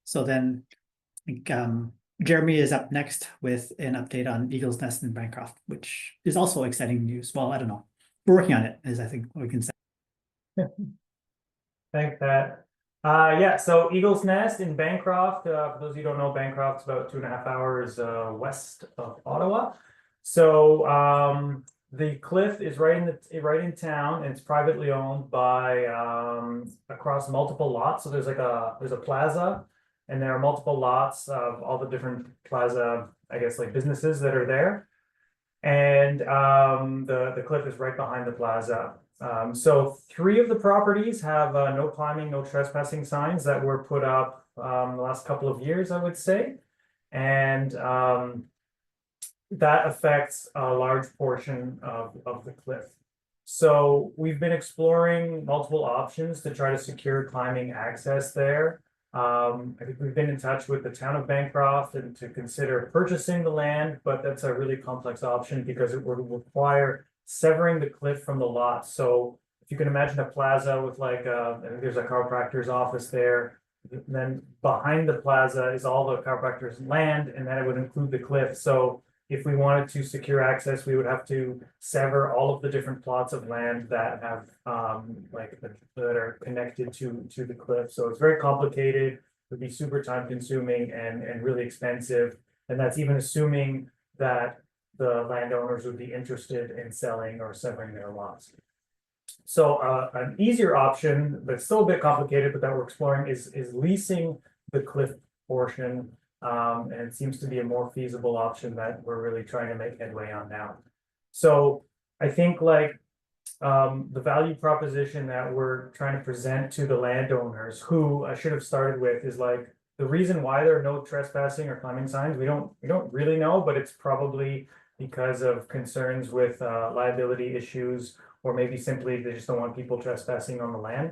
Speaker 1: So then I think Jeremy is up next with an update on Eagle's Nest in Bancroft, which is also exciting news. Well, I don't know. We're working on it, is I think what we can say.
Speaker 3: Thanks, Pat. Yeah, so Eagle's Nest in Bancroft. For those of you who don't know, Bancroft's about 2.5 hours west of Ottawa. So the cliff is right in town, and it's privately owned by across multiple lots. So there's a plaza, and there are multiple lots of all the different plaza, I guess, like businesses that are there. And the cliff is right behind the plaza. So 3 of the properties have no climbing, no trespassing signs that were put up the last couple of years, I would say. And that affects a large portion of the cliff. So we've been exploring multiple options to try to secure climbing access there. I think we've been in touch with the town of Bancroft and to consider purchasing the land, but that's a really complex option because it would require severing the cliff from the lot. So if you can imagine a plaza with like, I think there's a chiropractor's office there. Then behind the plaza is all the chiropractor's land, and then it would include the cliff. So if we wanted to secure access, we would have to sever all of the different plots of land that have that are connected to the cliff. So it's very complicated, would be super time consuming and really expensive. And that's even assuming that the landowners would be interested in selling or severing their lots. So an easier option, but still a bit complicated, but that we're exploring is leasing the cliff portion. And it seems to be a more feasible option that we're really trying to make headway on now. So I think like the value proposition that we're trying to present to the landowners, who I should have started with, is like the reason why there are no trespassing or climbing signs. We don't really know, but it's probably because of concerns with liability issues, or maybe simply they just don't want people trespassing on the land.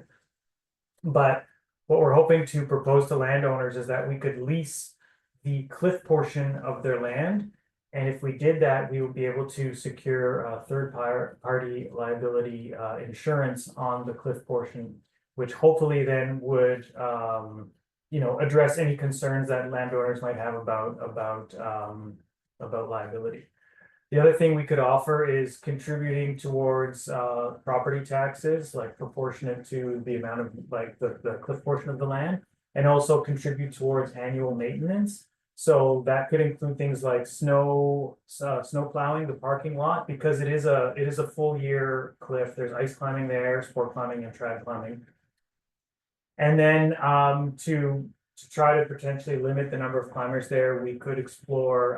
Speaker 3: But what we're hoping to propose to landowners is that we could lease the cliff portion of their land. And if we did that, we would be able to secure third-party liability insurance on the cliff portion, which hopefully then would, address any concerns that landowners might have about liability. The other thing we could offer is contributing towards property taxes, like proportionate to the amount of like the cliff portion of the land, and also contribute towards annual maintenance. So that could include things like snow plowing the parking lot, because it is a full year cliff. There's ice climbing there, sport climbing, and trad climbing. And then to try to potentially limit the number of climbers there, we could explore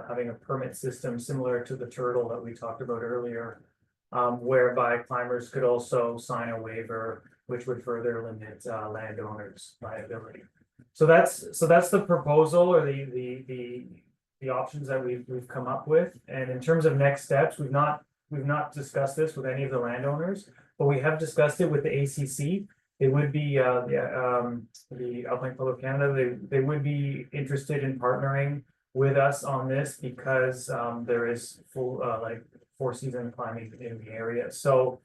Speaker 3: having a permit system similar to the turtle that we talked about earlier, whereby climbers could also sign a waiver, which would further limit landowners' liability. So that's the proposal, or the options that we've come up with. And in terms of next steps, we've not discussed this with any of the landowners, but we have discussed it with the ACC. They would be the Alpine Club of Canada. They would be interested in partnering with us on this because there is full four-season climbing in the area. So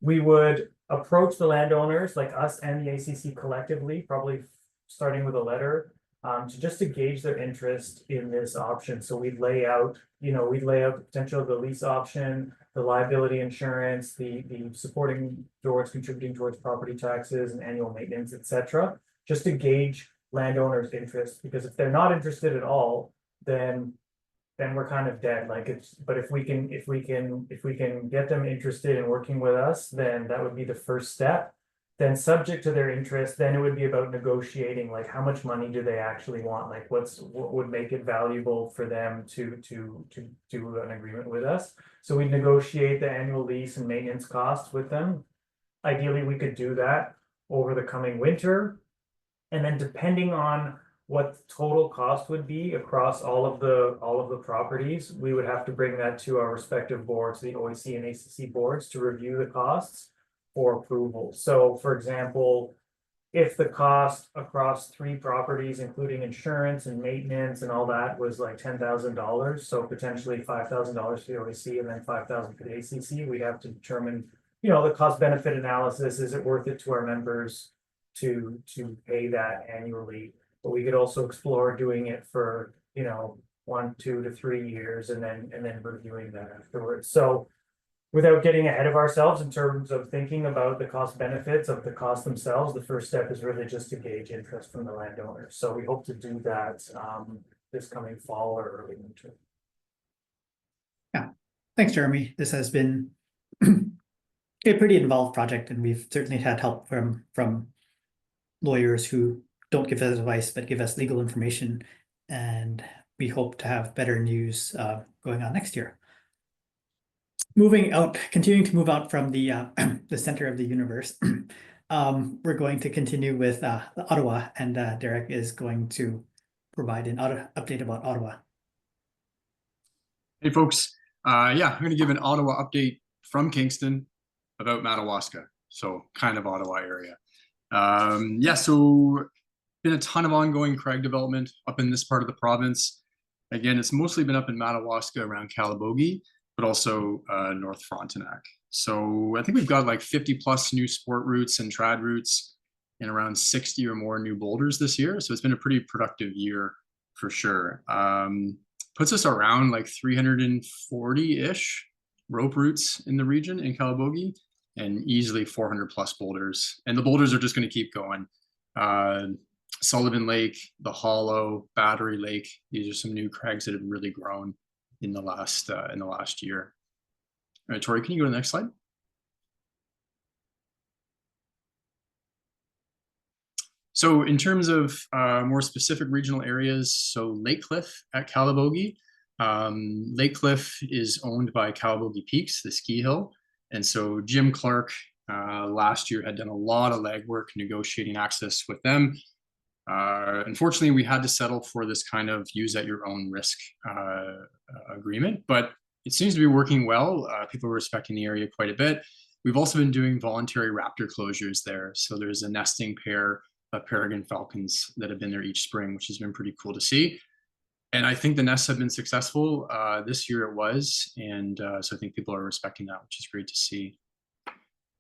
Speaker 3: we would approach the landowners, like us and the ACC collectively, probably starting with a letter, to gauge their interest in this option. So we'd lay out the potential of the lease option, the liability insurance, the supporting towards contributing towards property taxes and annual maintenance, etc., just to gauge landowners' interest. Because if they're not interested at all, then we're kind of dead. But if we can get them interested in working with us, then that would be the first step. Then subject to their interest, then it would be about negotiating, like how much money do they actually want? Like what would make it valuable for them to do an agreement with us? So we negotiate the annual lease and maintenance costs with them. Ideally, we could do that over the coming winter. And then depending on what the total cost would be across all of the properties, we would have to bring that to our respective boards, the OAC and ACC boards, to review the costs for approval. So for example, if the cost across 3 properties, including insurance and maintenance and all that, was like $10,000, so potentially $5,000 for the OAC and then $5,000 for the ACC, we'd have to determine, the cost benefit analysis. Is it worth it to our members to pay that annually? But we could also explore doing it for 1, 2 to 3 years and then reviewing that afterwards. So without getting ahead of ourselves in terms of thinking about the cost benefits of the cost themselves, the first step is really just to gauge interest from the landowners. So we hope to do that this coming fall or early winter.
Speaker 1: Yeah, thanks, Jeremy. This has been a pretty involved project, and we've certainly had help from lawyers who don't give us advice but give us legal information, and we hope to have better news going on next year. Continuing to move out from the the center of the universe, we're going to continue with Ottawa, and Derek is going to provide an update about Ottawa.
Speaker 9: Hey folks, I'm going to give an Ottawa update from Kingston about Madawaska, so kind of Ottawa area. Yeah, so been a ton of ongoing crag development up in this part of the province. Again, it's mostly been up in Madawaska around Kielbasiewicz, but also North Frontenac. So I think we've got like 50 plus new sport routes and trad routes and around 60 or more new boulders this year. So it's been a pretty productive year for sure. Puts us around like 340-ish rope routes in the region in Kielbasiewicz and easily 400 plus boulders. And the boulders are just going to keep going. Sullivan Lake, the Hollow, Battery Lake. These are some new crags that have really grown in the last year. All right, Tori, can you go to the next slide? So in terms of more specific regional areas, so Lake Cliff at Kielbasiewicz. Lake Cliff is owned by Kielbasiewicz Peaks, the ski hill. And so Jim Clark last year had done a lot of legwork negotiating access with them. Unfortunately, we had to settle for this kind of use at your own risk agreement, but it seems to be working well. People are respecting the area quite a bit. We've also been doing voluntary raptor closures there. So there's a nesting pair of peregrine falcons that have been there each spring, which has been pretty cool to see. And I think the nests have been successful. This year it was. And so I think people are respecting that, which is great to see.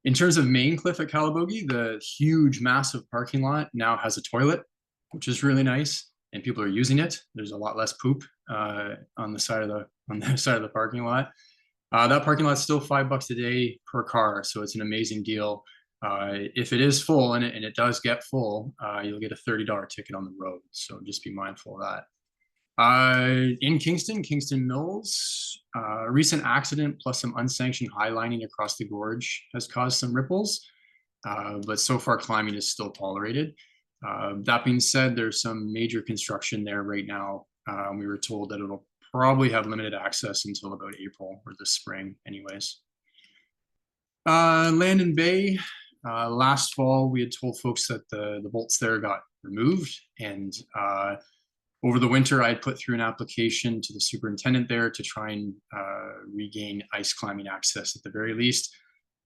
Speaker 9: In terms of Main Cliff at Kielbasiewicz, the huge, massive parking lot now has a toilet, which is really nice. And people are using it. There's a lot less poop on the side of the parking lot. That parking lot's still $5 a day per car. So it's an amazing deal. If it is full, and it does get full, you'll get a $30 ticket on the road. So just be mindful of that. In Kingston Mills, a recent accident plus some unsanctioned highlining across the gorge has caused some ripples, but so far climbing is still tolerated. That being said, there's some major construction there right now. We were told that it'll probably have limited access until about April or this spring anyways. Landon Bay, last fall, we had told folks that the bolts there got removed, and over the winter, I had put through an application to the superintendent there to try and regain ice climbing access at the very least.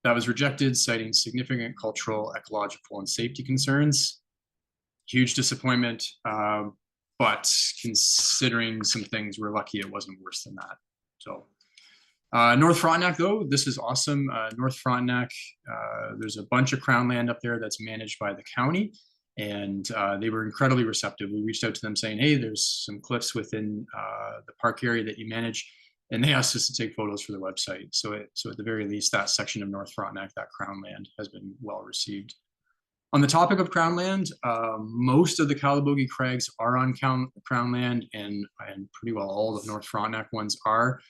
Speaker 9: That was rejected, citing significant cultural, ecological, and safety concerns. Huge disappointment, but considering some things, we're lucky it wasn't worse than that. So North Frontenac, though, this is awesome. North Frontenac, there's a bunch of crown land up there that's managed by the county. And they were incredibly receptive. We reached out to them saying, hey, there's some cliffs within the park area that you manage. And they asked us to take photos for their website. So at the very least, that section of North Frontenac, that crown land, has been well received. On the topic of crown land, most of the Kielbasiewicz crags are on crown land, and pretty well all the North Frontenac ones are.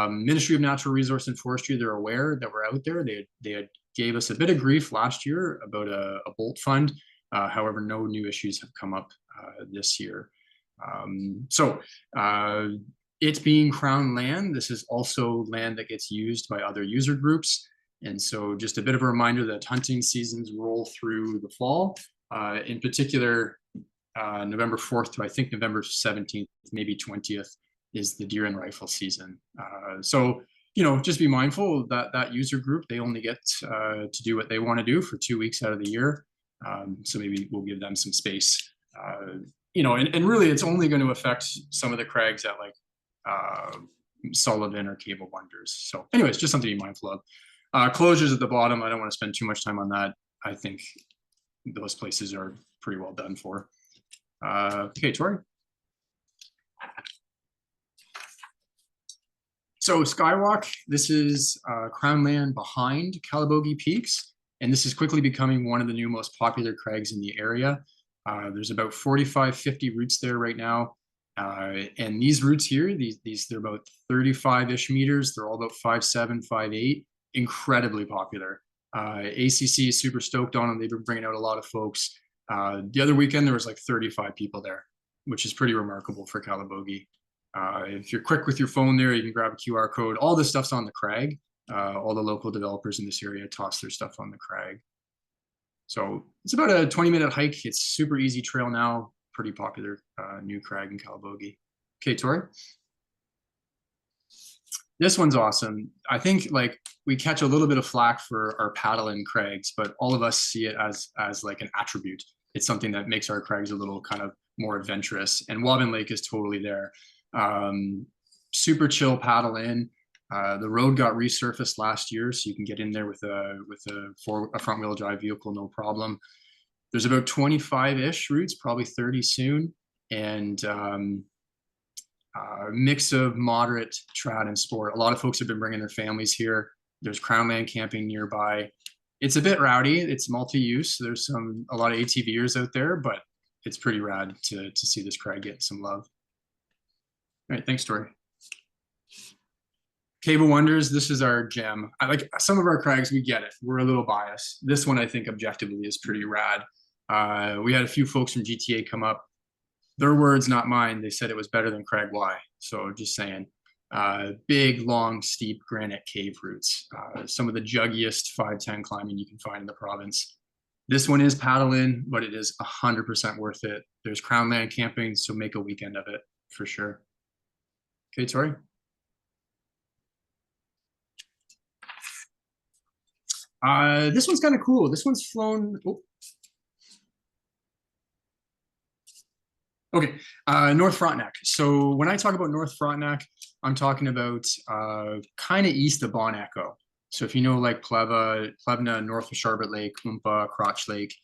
Speaker 9: Ministry of Natural Resource and Forestry, they're aware that we're out there. They had gave us a bit of grief last year about a bolt fund. However, no new issues have come up this year. It being crown land, this is also land that gets used by other user groups. And so just a bit of a reminder that hunting seasons roll through the fall. In particular, November 4th to I think November 17th, maybe 20th is the deer and rifle season. Just be mindful that that user group, they only get to do what they want to do for 2 weeks out of the year. So maybe we'll give them some space, and really it's only going to affect some of the crags at like Sullivan or Cable Wonders. So anyways, just something to be mindful of. Closures at the bottom, I don't want to spend too much time on that. I think those places are pretty well done for. Okay, Tori. So Skywalk, this is crown land behind Kielbasiewicz Peaks. And this is quickly becoming one of the new most popular crags in the area. There's about 45, 50 routes there right now. And these routes here, they're about 35-ish meters. They're all about 5'7", 5'8", incredibly popular. ACC is super stoked on them. They've been bringing out a lot of folks. The other weekend, there was like 35 people there, which is pretty remarkable for Kielbasiewicz. If you're quick with your phone there, you can grab a QR code. All this stuff's on the Crag. All the local developers in this area toss their stuff on the Crag. So it's about a 20-minute hike. It's super easy trail now. Pretty popular new Crag in Kielbasiewicz. Okay, Tori. This one's awesome. I think like we catch a little bit of flack for our paddle in Crags, but all of us see it as like an attribute. It's something that makes our Crags a little kind of more adventurous, and Wobbin Lake is totally there. Super chill paddle in. The road got resurfaced last year, so you can get in there with a front wheel drive vehicle, no problem. There's about 25-ish routes, probably 30 soon, and mix of moderate trad and sport. A lot of folks have been bringing their families here. There's Crownland camping nearby. It's a bit rowdy. It's multi-use. There's a lot of ATVers out there, but it's pretty rad to see this crag get some love. All right, thanks, Tori. Cave of Wonders, this is our gem. I like some of our crags, we get it. We're a little biased. This one, I think, objectively is pretty rad. We had a few folks from GTA come up. Their words, not mine. They said it was better than Crag Y. So just saying. Big, long, steep granite cave routes. Some of the juggiest 510 climbing you can find in the province. This one is paddle in, but it is 100% worth it. There's Crownland camping, so make a weekend of it for sure. Okay, Tori. This one's kind of cool. This one's flown. Oh. Okay, North Frontenac. So when I talk about North Frontenac, I'm talking about kind of east of Bon Echo. So if you know like Plevna, north of Charbot Lake, Oompa, Crotch Lake,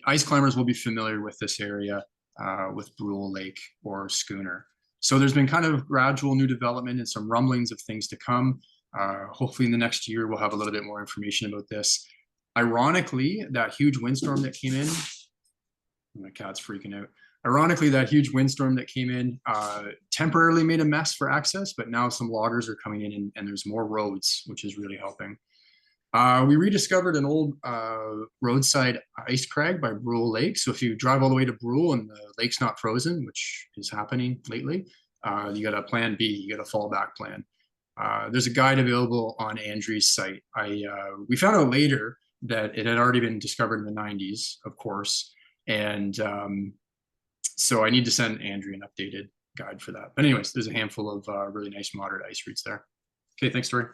Speaker 9: ice climbers will be familiar with this area with Brule Lake or Schooner. So there's been kind of gradual new development and some rumblings of things to come. Hopefully in the next year, we'll have a little bit more information about this. Ironically, that huge windstorm that came in, my cat's freaking out. Ironically, that huge windstorm that came in temporarily made a mess for access, but now some loggers are coming in and there's more roads, which is really helping. We rediscovered an old roadside ice crag by Brule Lake. So if you drive all the way to Brule and the lake's not frozen, which is happening lately, you got a plan B, you got a fallback plan. There's a guide available on Andrew's site. We found out later that it had already been discovered in the 90s, of course. And so I need to send Andrew an updated guide for that. But anyways, there's a handful of really nice moderate ice routes there. Okay, thanks, Tori.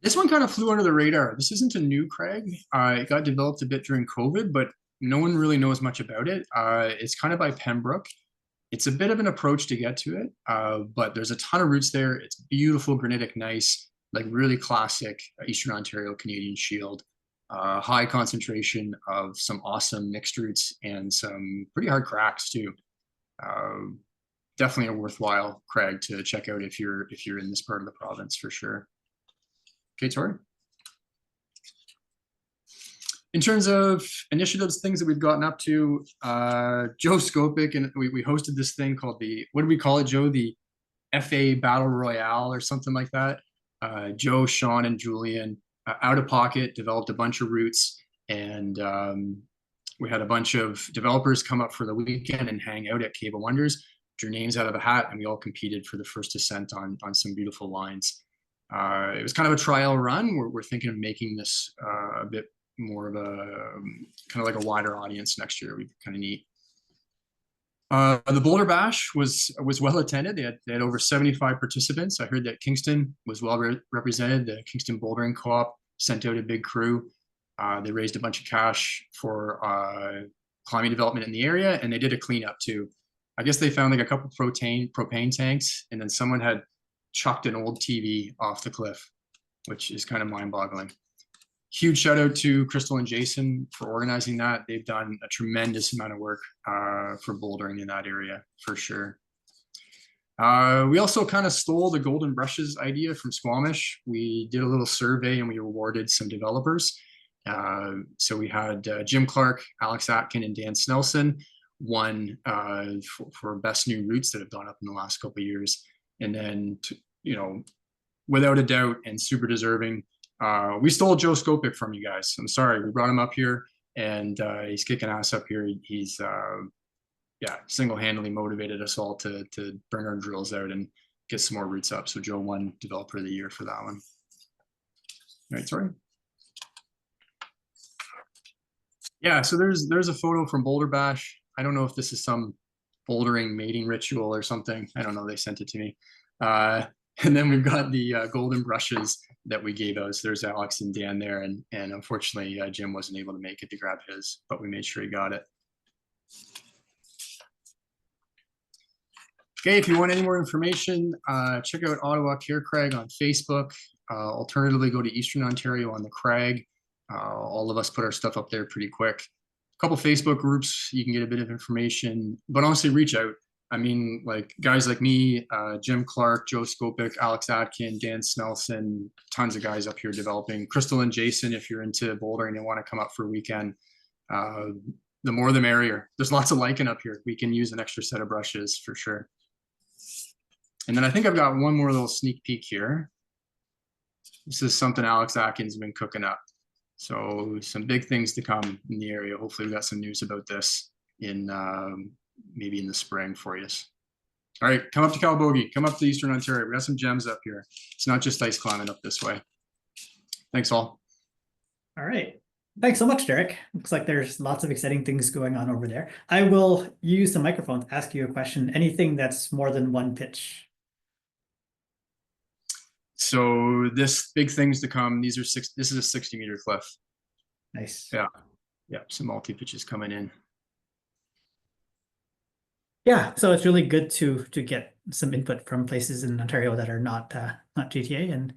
Speaker 9: This one kind of flew under the radar. This isn't a new crag. It got developed a bit during COVID, but no one really knows much about it. It's kind of by Pembroke. It's a bit of an approach to get to it, but there's a ton of routes there. It's beautiful, granitic, nice, like really classic Eastern Ontario Canadian Shield. High concentration of some awesome mixed routes and some pretty hard cracks too. Definitely a worthwhile crag to check out if you're in this part of the province for sure. Okay, Tori. In terms of initiatives, things that we've gotten up to, Joe Skopec, and we hosted this thing called the, what do we call it, Joe? The FA Battle Royale or something like that. Joe, Sean, and Julian, out of pocket, developed a bunch of routes, and we had a bunch of developers come up for the weekend and hang out at Cave of Wonders, drew names out of a hat, and we all competed for the first ascent on some beautiful lines. It was kind of a trial run. We're thinking of making this a bit more of a kind of like a wider audience next year. We'd be kind of neat. The Boulder Bash was well attended. They had over 75 participants. I heard that Kingston was well represented. The Kingston Bouldering Co-op sent out a big crew. They raised a bunch of cash for climbing development in the area, and they did a cleanup too. I guess they found like a couple propane tanks, and then someone had chucked an old TV off the cliff, which is kind of mind-boggling. Huge shout out to Crystal and Jason for organizing that. They've done a tremendous amount of work for bouldering in that area for sure. We also kind of stole the Golden Brushes idea from Squamish. We did a little survey and we awarded some developers. So we had Jim Clark, Alex Atkin, and Dan Snelson won for best new routes that have gone up in the last couple of years. And then, you know, without a doubt and super deserving, we stole Joe Skopec from you guys. I'm sorry, we brought him up here and he's kicking ass up here. He's yeah, single-handedly motivated us all to bring our drills out and get some more routes up. So Joe won Developer of the Year for that one. All right, sorry. Yeah, so there's a photo from Boulder Bash. I don't know if this is some bouldering mating ritual or something. I don't know. They sent it to me. And then we've got the golden brushes that we gave out. So there's Alex and Dan there, and unfortunately Jim wasn't able to make it to grab his, but we made sure he got it. Okay, if you want any more information, check out Ottawa Care Crag on Facebook. Alternatively, go to Eastern Ontario on the Crag. All of us put our stuff up there pretty quick. A couple Facebook groups, you can get a bit of information, but honestly, reach out. I mean, like guys like me, Jim Clark, Joe Skopec, Alex Atkin, Dan Snelson, tons of guys up here developing. Crystal and Jason, if you're into bouldering and want to come up for a weekend, the more the merrier. There's lots of lichen up here. We can use an extra set of brushes for sure. And then I think I've got one more little sneak peek here. This is something Alex Atkins has been cooking up. So some big things to come in the area. Hopefully we got some news about this in maybe in the spring for you. All right, come up to Calabogie, come up to Eastern Ontario. We got some gems up here. It's not just ice climbing up this way. Thanks all.
Speaker 1: All right. Thanks so much, Derek. Looks like there's lots of exciting things going on over there. I will use the microphone to ask you a question. Anything that's more than one pitch?
Speaker 9: So this big things to come. These are this is a 60-meter cliff.
Speaker 1: Nice.
Speaker 9: Yeah. Yeah. Some multi-pitches coming in.
Speaker 1: Yeah, so it's really good to get some input from places in Ontario that are not GTA, and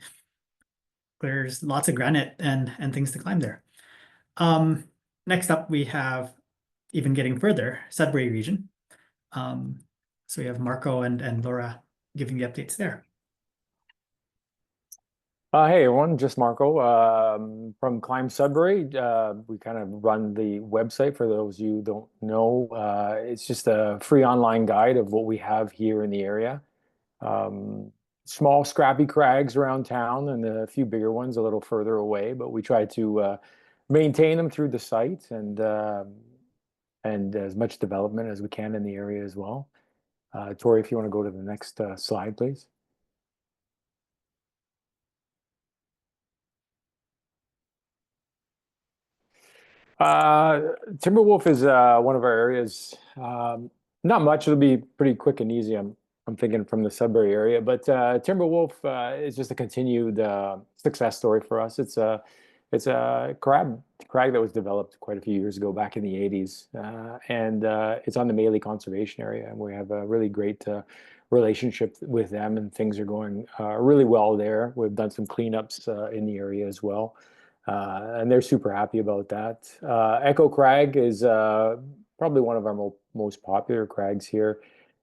Speaker 1: there's lots of granite and things to climb there. Next up we have, even getting further, Sudbury region. So we have Marco and Laura giving the updates there.
Speaker 10: Hey everyone, just Marco from Climb Sudbury. We kind of run the website for those of you who don't know. It's just a free online guide of what we have here in the area. Small scrappy crags around town and a few bigger ones a little further away, but we try to maintain them through the site and as much development as we can in the area as well. Tori, if you want to go to the next slide, please. Timberwolf is one of our areas. Not much. It'll be pretty quick and easy. I'm thinking from the Sudbury area, but Timberwolf is just a continued success story for us. It's a crag that was developed quite a few years ago, back in the 80s, and it's on the Maley Conservation Area, and we have a really great relationship with them, and things are going really well there. We've done some cleanups in the area as well. And they're super happy about that. Echo Crag is probably one of our most popular crags here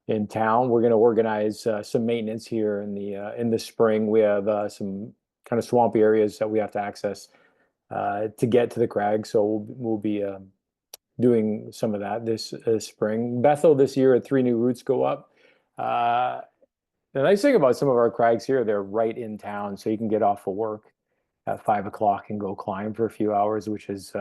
Speaker 10: in town. We're going to organize some maintenance here in the spring. We have some kind of swampy areas that we have to access to get to the crag. So we'll be doing some of that this spring. Bethel this year had 3 new routes go up. The nice thing about some of our crags here, they're right in town, so you can get off of work at 5 o'clock and go climb for a few hours, which is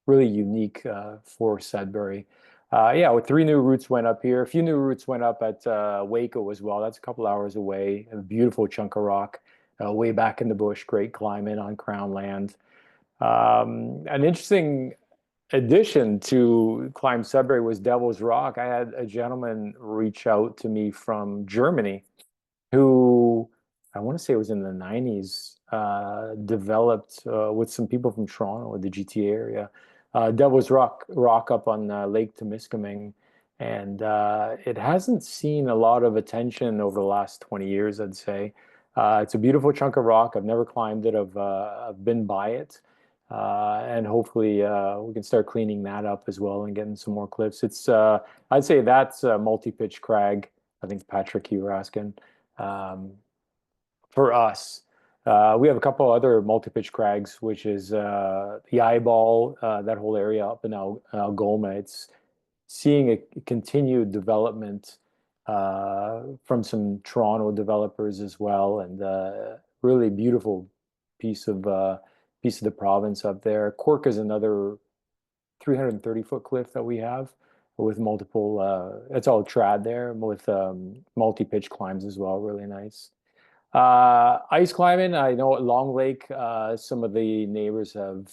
Speaker 10: really unique for Sudbury. Yeah, with 3 new routes went up here. A few new routes went up at Waco as well. That's a couple hours away. A beautiful chunk of rock way back in the bush. Great climbing on Crown land. An interesting addition to Climb Sudbury was Devil's Rock. I had a gentleman reach out to me from Germany who, I want to say it was in the 90s, developed with some people from Toronto or the GTA area, Devil's Rock up on Lake Temiskaming, and it hasn't seen a lot of attention over the last 20 years, I'd say. It's a beautiful chunk of rock. I've never climbed it. I've been by it, and hopefully we can start cleaning that up as well and getting some more cliffs. It's I'd say that's a multi-pitch crag. I think Patrick, you were asking. For us, we have a couple other multi-pitch crags, which is the Eyeball, that whole area up in Algoma. It's seeing a continued development from some Toronto developers as well, and really beautiful piece of the province up there. Cork is another 330-foot cliff that we have with multiple. It's all trad there with multi-pitch climbs as well. Really nice. Ice climbing, I know at Long Lake, some of the neighbors have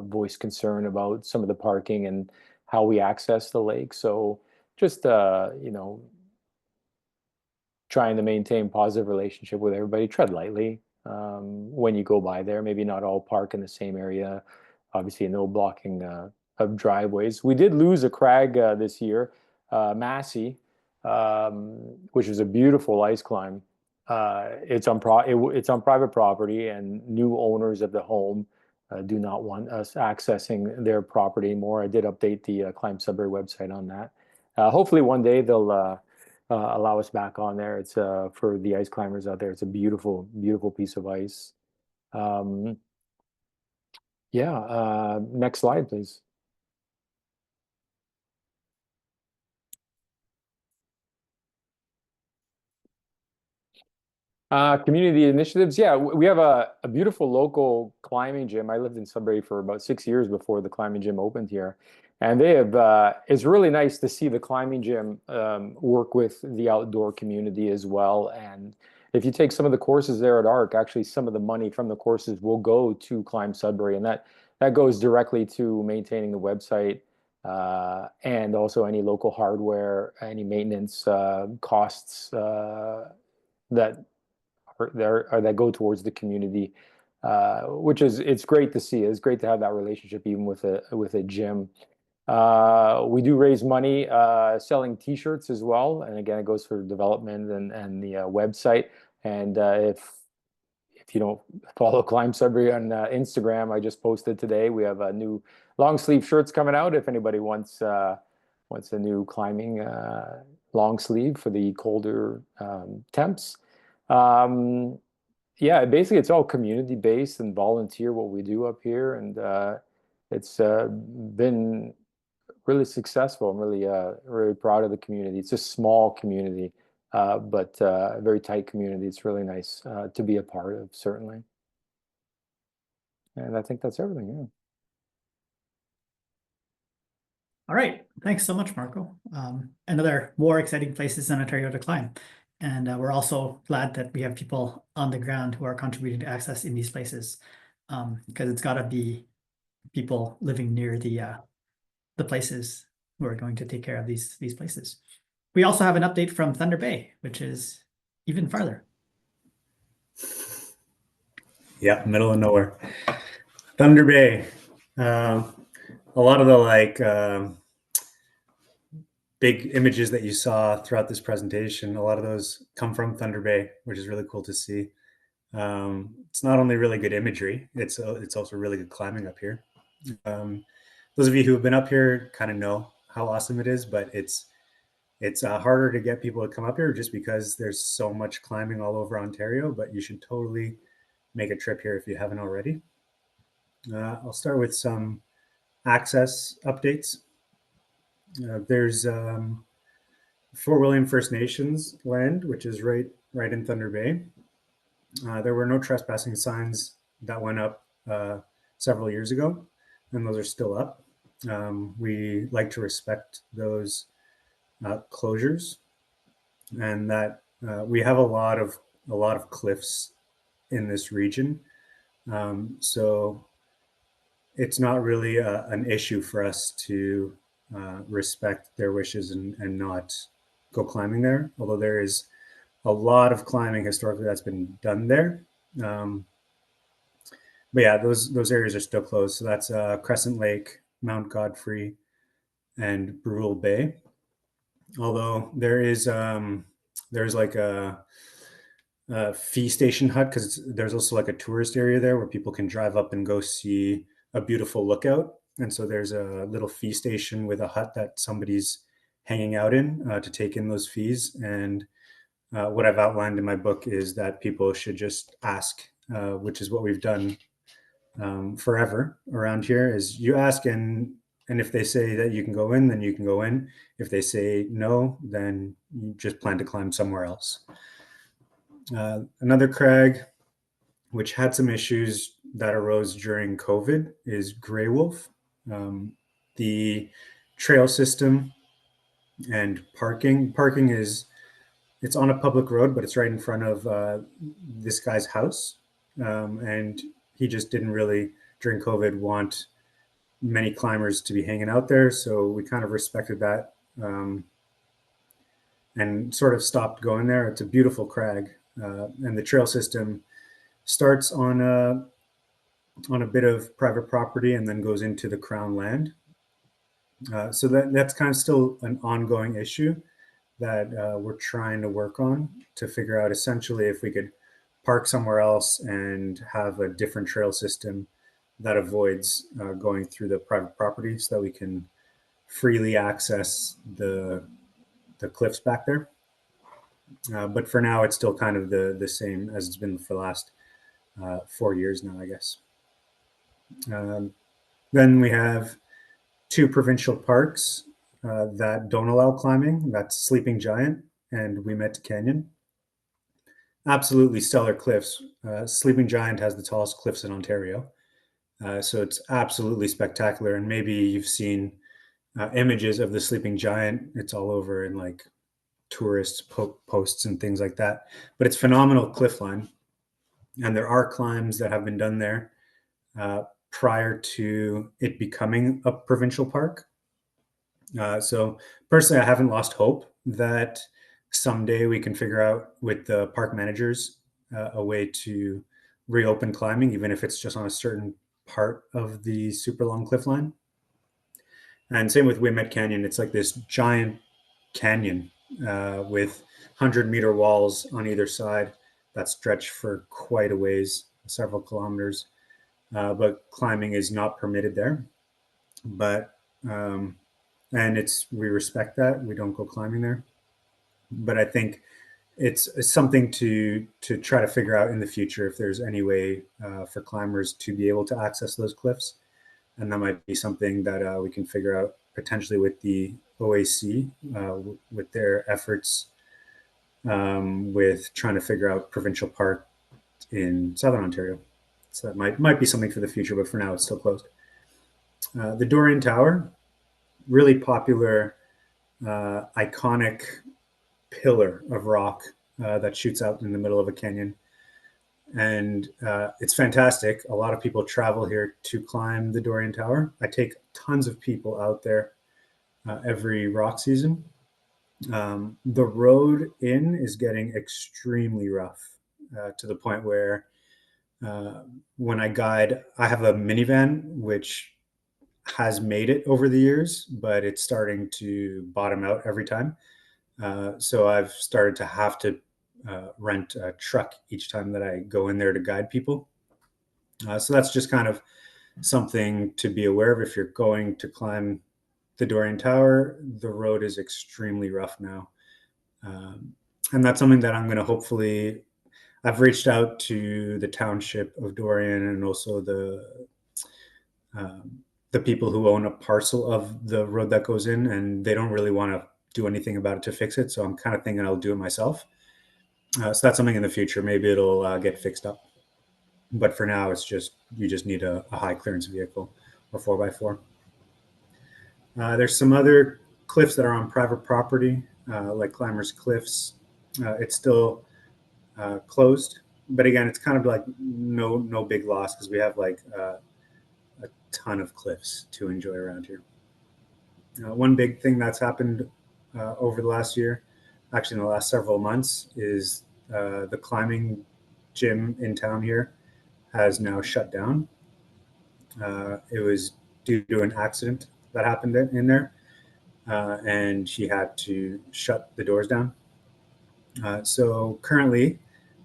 Speaker 10: voiced concern about some of the parking and how we access the lake. So just trying to maintain positive relationship with everybody. Tread lightly when you go by there. Maybe not all park in the same area. Obviously, no blocking of driveways. We did lose a crag this year, Massey, which is a beautiful ice climb. It's on private property, and new owners of the home do not want us accessing their property anymore. I did update the Climb Sudbury website on that. Hopefully one day they'll allow us back on there. It's for the ice climbers out there. It's a beautiful, beautiful piece of ice. Next slide, please. Community initiatives. Yeah, we have a beautiful local climbing gym. I lived in Sudbury for about 6 years before the climbing gym opened here. And they have, it's really nice to see the climbing gym work with the outdoor community as well. And if you take some of the courses there at Aric, actually some of the money from the courses will go to Climb Sudbury. And that goes directly to maintaining the website and also any local hardware, any maintenance costs that go towards the community, which it's great to see. It's great to have that relationship even with a gym. We do raise money selling T-shirts as well, and again, it goes for development and the website. And if you don't follow Climb Sudbury on Instagram, I just posted today. We have new long sleeve shirts coming out. If anybody wants a new climbing long sleeve for the colder temps. Yeah, basically it's all community based and volunteer what we do up here, and it's been really successful. I'm really proud of the community. It's a small community, but a very tight community. It's really nice to be a part of, certainly. And I think that's everything. Yeah.
Speaker 1: All right, thanks so much, Marco. Another more exciting places in Ontario to climb. And we're also glad that we have people on the ground who are contributing to access in these places, because it's got to be people living near the places who are going to take care of these places. We also have an update from Thunder Bay, which is even farther.
Speaker 11: Yeah, middle of nowhere. Thunder Bay. A lot of the big images that you saw throughout this presentation, a lot of those come from Thunder Bay, which is really cool to see. It's not only really good imagery, it's also really good climbing up here. Those of you who have been up here kind of know how awesome it is, but it's harder to get people to come up here just because there's so much climbing all over Ontario, but you should totally make a trip here if you haven't already. I'll start with some access updates. There's Fort William First Nations land, which is right in Thunder Bay. There were no trespassing signs that went up several years ago, and those are still up. We like to respect those closures, and that we have a lot of cliffs in this region, so it's not really an issue for us to respect their wishes and not go climbing there, although there is a lot of climbing historically that's been done there. But yeah, those areas are still closed. So that's Crescent Lake, Mount Godfrey, and Brule Bay. Although there's like a fee station hut, because there's also like a tourist area there where people can drive up and go see a beautiful lookout. And so there's a little fee station with a hut that somebody's hanging out in to take in those fees. And what I've outlined in my book is that people should just ask, which is what we've done forever around here, is you ask, and if they say that you can go in, then you can go in. If they say no, then you just plan to climb somewhere else. Another crag, which had some issues that arose during COVID, is Grey Wolf. The trail system and parking is, it's on a public road, but it's right in front of this guy's house. And he just didn't really, during COVID, want many climbers to be hanging out there. So we kind of respected that. and sort of stopped going there. It's a beautiful crag, and the trail system starts on a bit of private property and then goes into the Crown land. So that's kind of still an ongoing issue that we're trying to work on to figure out essentially if we could park somewhere else and have a different trail system that avoids going through the private property so that we can freely access the cliffs back there. But for now, it's still kind of the same as it's been for the last 4 years now, I guess. Then we have 2 provincial parks that don't allow climbing. That's Sleeping Giant and Wimet Canyon. Absolutely stellar cliffs. Sleeping Giant has the tallest cliffs in Ontario. So it's absolutely spectacular. And maybe you've seen images of the Sleeping Giant. It's all over in like tourist posts and things like that. But it's phenomenal cliff line. And there are climbs that have been done there prior to it becoming a provincial park. So personally, I haven't lost hope that someday we can figure out with the park managers a way to reopen climbing, even if it's just on a certain part of the super long cliff line. And same with Wimet Canyon. It's like this giant canyon with 100-meter walls on either side that stretch for quite a ways, several kilometers. But climbing is not permitted there. But and we respect that. We don't go climbing there. But I think it's something to try to figure out in the future if there's any way for climbers to be able to access those cliffs. And that might be something that we can figure out potentially with the OAC, with their efforts with trying to figure out provincial park in Southern Ontario. So that might be something for the future, but for now it's still closed. The Dorian Tower, really popular, iconic pillar of rock that shoots out in the middle of a canyon. And it's fantastic. A lot of people travel here to climb the Dorian Tower. I take tons of people out there every rock season. The road in is getting extremely rough to the point where when I guide, I have a minivan, which has made it over the years, but it's starting to bottom out every time. So I've started to have to rent a truck each time that I go in there to guide people. So that's just kind of something to be aware of. If you're going to climb the Dorian Tower, the road is extremely rough now. And that's something that I'm going to hopefully, I've reached out to the township of Dorian and also the people who own a parcel of the road that goes in, and they don't really want to do anything about it to fix it. So I'm kind of thinking I'll do it myself. So that's something in the future. Maybe it'll get fixed up. But for now, it's just, you just need a high clearance vehicle or 4x4. There's some other cliffs that are on private property, like Climbers Cliffs. It's still closed, but again, it's kind of like no big loss because we have like a ton of cliffs to enjoy around here. One big thing that's happened over the last year, actually in the last several months, is the climbing gym in town here has now shut down. It was due to an accident that happened in there, and she had to shut the doors down. So currently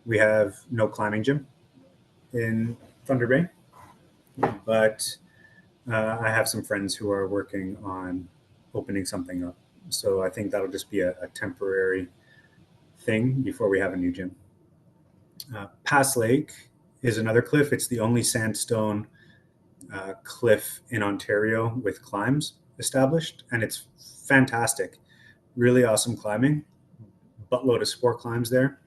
Speaker 11: we have no climbing gym in Thunder Bay, but I have some friends who are working on opening something up. So I think that'll just be a temporary thing before we have a new gym. Pass Lake is another cliff. It's the only sandstone cliff in Ontario with climbs established, and it's fantastic. Really awesome climbing. Buttload of sport climbs there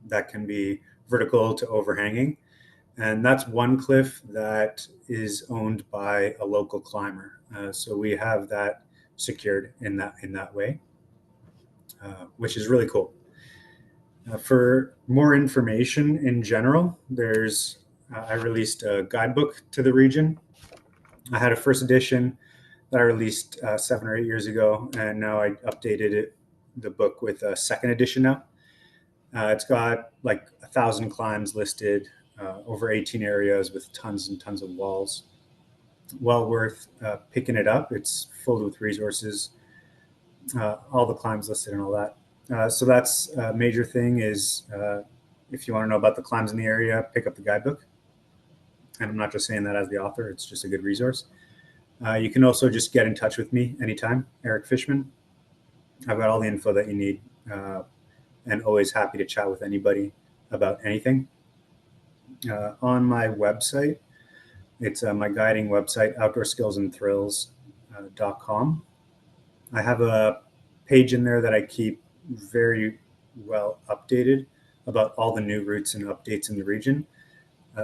Speaker 11: that can be vertical to overhanging. And that's one cliff that is owned by a local climber. So we have that secured in that way, which is really cool. For more information in general, I released a guidebook to the region. I had a first edition that I released 7 or 8 years ago, and now I updated it the book with a second edition now. It's got like 1,000 climbs listed, over 18 areas with tons and tons of walls. Well worth picking it up. It's full with resources, all the climbs listed and all that. So that's a major thing is if you want to know about the climbs in the area, pick up the guidebook. And I'm not just saying that as the author, it's just a good resource. You can also just get in touch with me anytime, Aric Fishman. I've got all the info that you need and always happy to chat with anybody about anything. On my website, it's my guiding website, outdoorskillsandthrills.com. I have a page in there that I keep very well updated about all the new routes and updates in the region.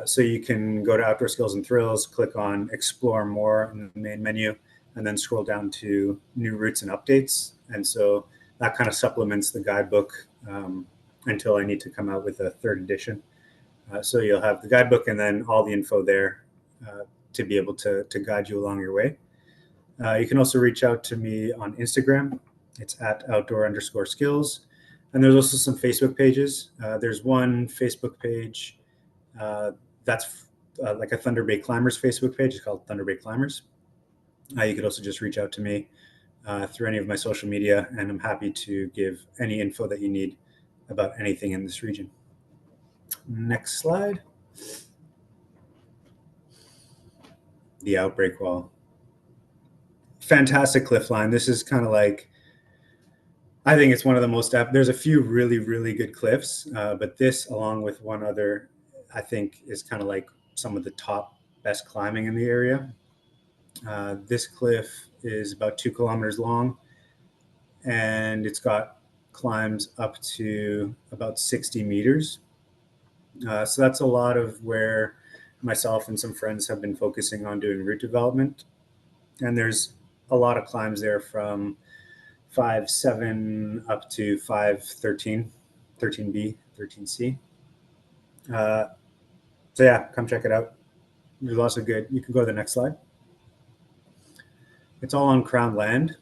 Speaker 11: So you can go to Outdoor Skills and Thrills, click on Explore More in the main menu, and then scroll down to New Routes and Updates. And so that kind of supplements the guidebook until I need to come out with a third edition. So you'll have the guidebook and then all the info there to be able to guide you along your way. You can also reach out to me on Instagram. It's at outdoor_skills. And there's also some Facebook pages. There's one Facebook page that's like a Thunder Bay Climbers Facebook page. It's called Thunder Bay Climbers. You could also just reach out to me through any of my social media, and I'm happy to give any info that you need about anything in this region. Next slide. The outbreak wall. Fantastic cliff line. This is kind of like, I think it's one of the most, there's a few really, really good cliffs, but this along with one other, I think is kind of like some of the top best climbing in the area. This cliff is about 2 kilometers long, and it's got climbs up to about 60 meters. So that's a lot of where myself and some friends have been focusing on doing route development. And there's a lot of climbs there from 5.7 up to 5.13, 13B, 13C. So yeah, come check it out. There's lots of good. You can go to the next slide. It's all on Crown land.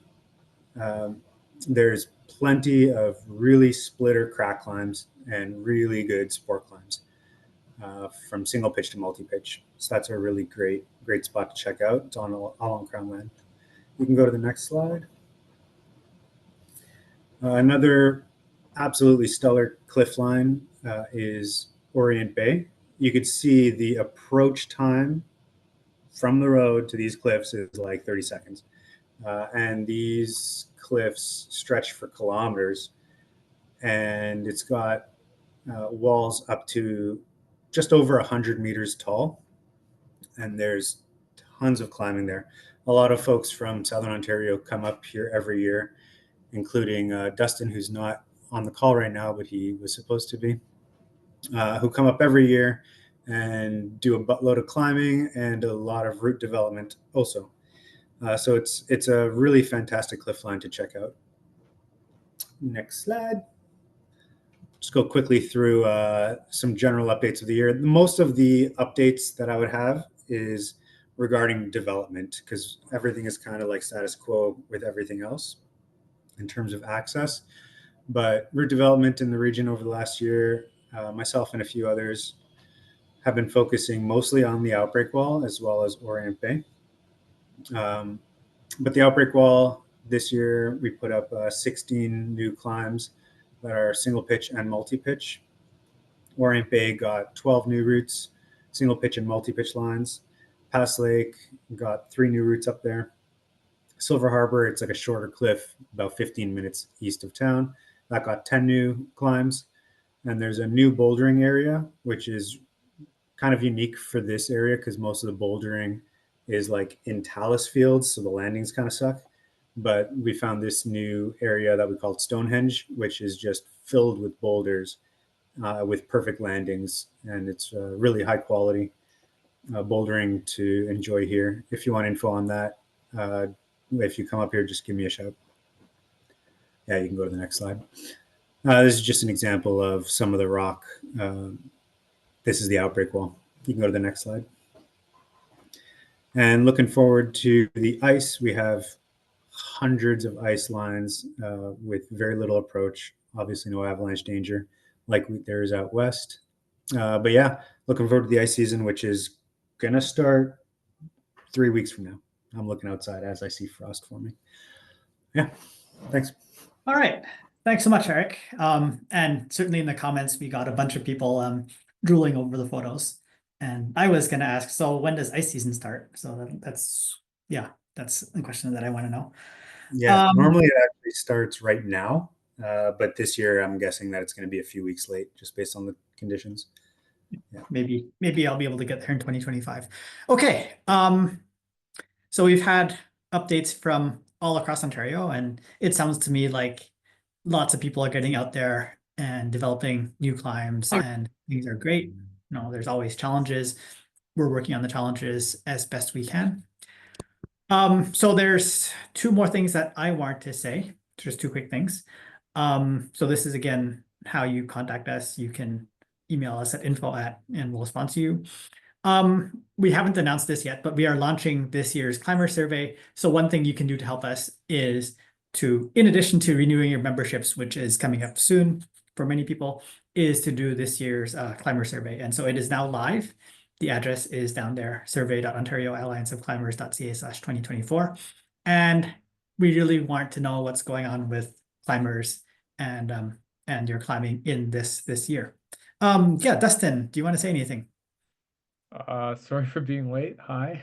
Speaker 11: There's plenty of really splitter crack climbs and really good sport climbs from single pitch to multi-pitch. So that's a really great spot to check out. It's all on Crown land. You can go to the next slide. Another absolutely stellar cliff line is Orient Bay. You could see the approach time from the road to these cliffs is like 30 seconds. And these cliffs stretch for kilometers, and it's got walls up to just over 100 meters tall. And there's tons of climbing there. A lot of folks from Southern Ontario come up here every year, including Dustin, who's not on the call right now, but he was supposed to be, who come up every year and do a buttload of climbing and a lot of route development also. So it's a really fantastic cliff line to check out. Next slide. Just go quickly through some general updates of the year. Most of the updates that I would have is regarding development, because everything is kind of like status quo with everything else in terms of access. But route development in the region over the last year, myself and a few others have been focusing mostly on the outbreak wall as well as Orient Bay. But the outbreak wall this year, we put up 16 new climbs that are single pitch and multi-pitch. Orient Bay got 12 new routes, single pitch and multi-pitch lines. Pass Lake got 3 new routes up there. Silver Harbor, it's like a shorter cliff, about 15 minutes east of town. That got 10 new climbs. And there's a new bouldering area, which is kind of unique for this area because most of the bouldering is like in talus fields, so the landings kind of suck. But we found this new area that we called Stonehenge, which is just filled with boulders with perfect landings. And it's really high quality bouldering to enjoy here. If you want info on that, if you come up here, just give me a shout. Yeah, you can go to the next slide. This is just an example of some of the rock. This is the outbreak wall. You can go to the next slide. And looking forward to the ice, we have hundreds of ice lines with very little approach. Obviously, no avalanche danger like there is out west. But yeah, looking forward to the ice season, which is gonna start 3 weeks from now. I'm looking outside as I see frost forming. Yeah, thanks.
Speaker 1: All right. Thanks so much, Aric. And certainly in the comments, we got a bunch of people drooling over the photos. And I was going to ask, so when does ice season start? So that's the question that I want to know.
Speaker 11: Yeah, normally it actually starts right now. But this year, I'm guessing that it's going to be a few weeks late, just based on the conditions.
Speaker 1: Yeah, maybe I'll be able to get there in 2025. Okay. So we've had updates from all across Ontario, and it sounds to me like lots of people are getting out there and developing new climbs, and things are great. No, there's always challenges. We're working on the challenges as best we can. So there's two more things that I want to say, just two quick things. So this is again how you contact us. You can email us at info@, and we'll respond to you. We haven't announced this yet, but we are launching this year's climber survey. So one thing you can do to help us is to, in addition to renewing your memberships, which is coming up soon for many people, is to do this year's climber survey. And so it is now live. The address is down there, survey.ontarioallianceofclimbers.ca/2024. And we really want to know what's going on with climbers and your climbing in this year. Yeah, Dustin, do you want to say anything?
Speaker 12: Sorry for being late. Hi.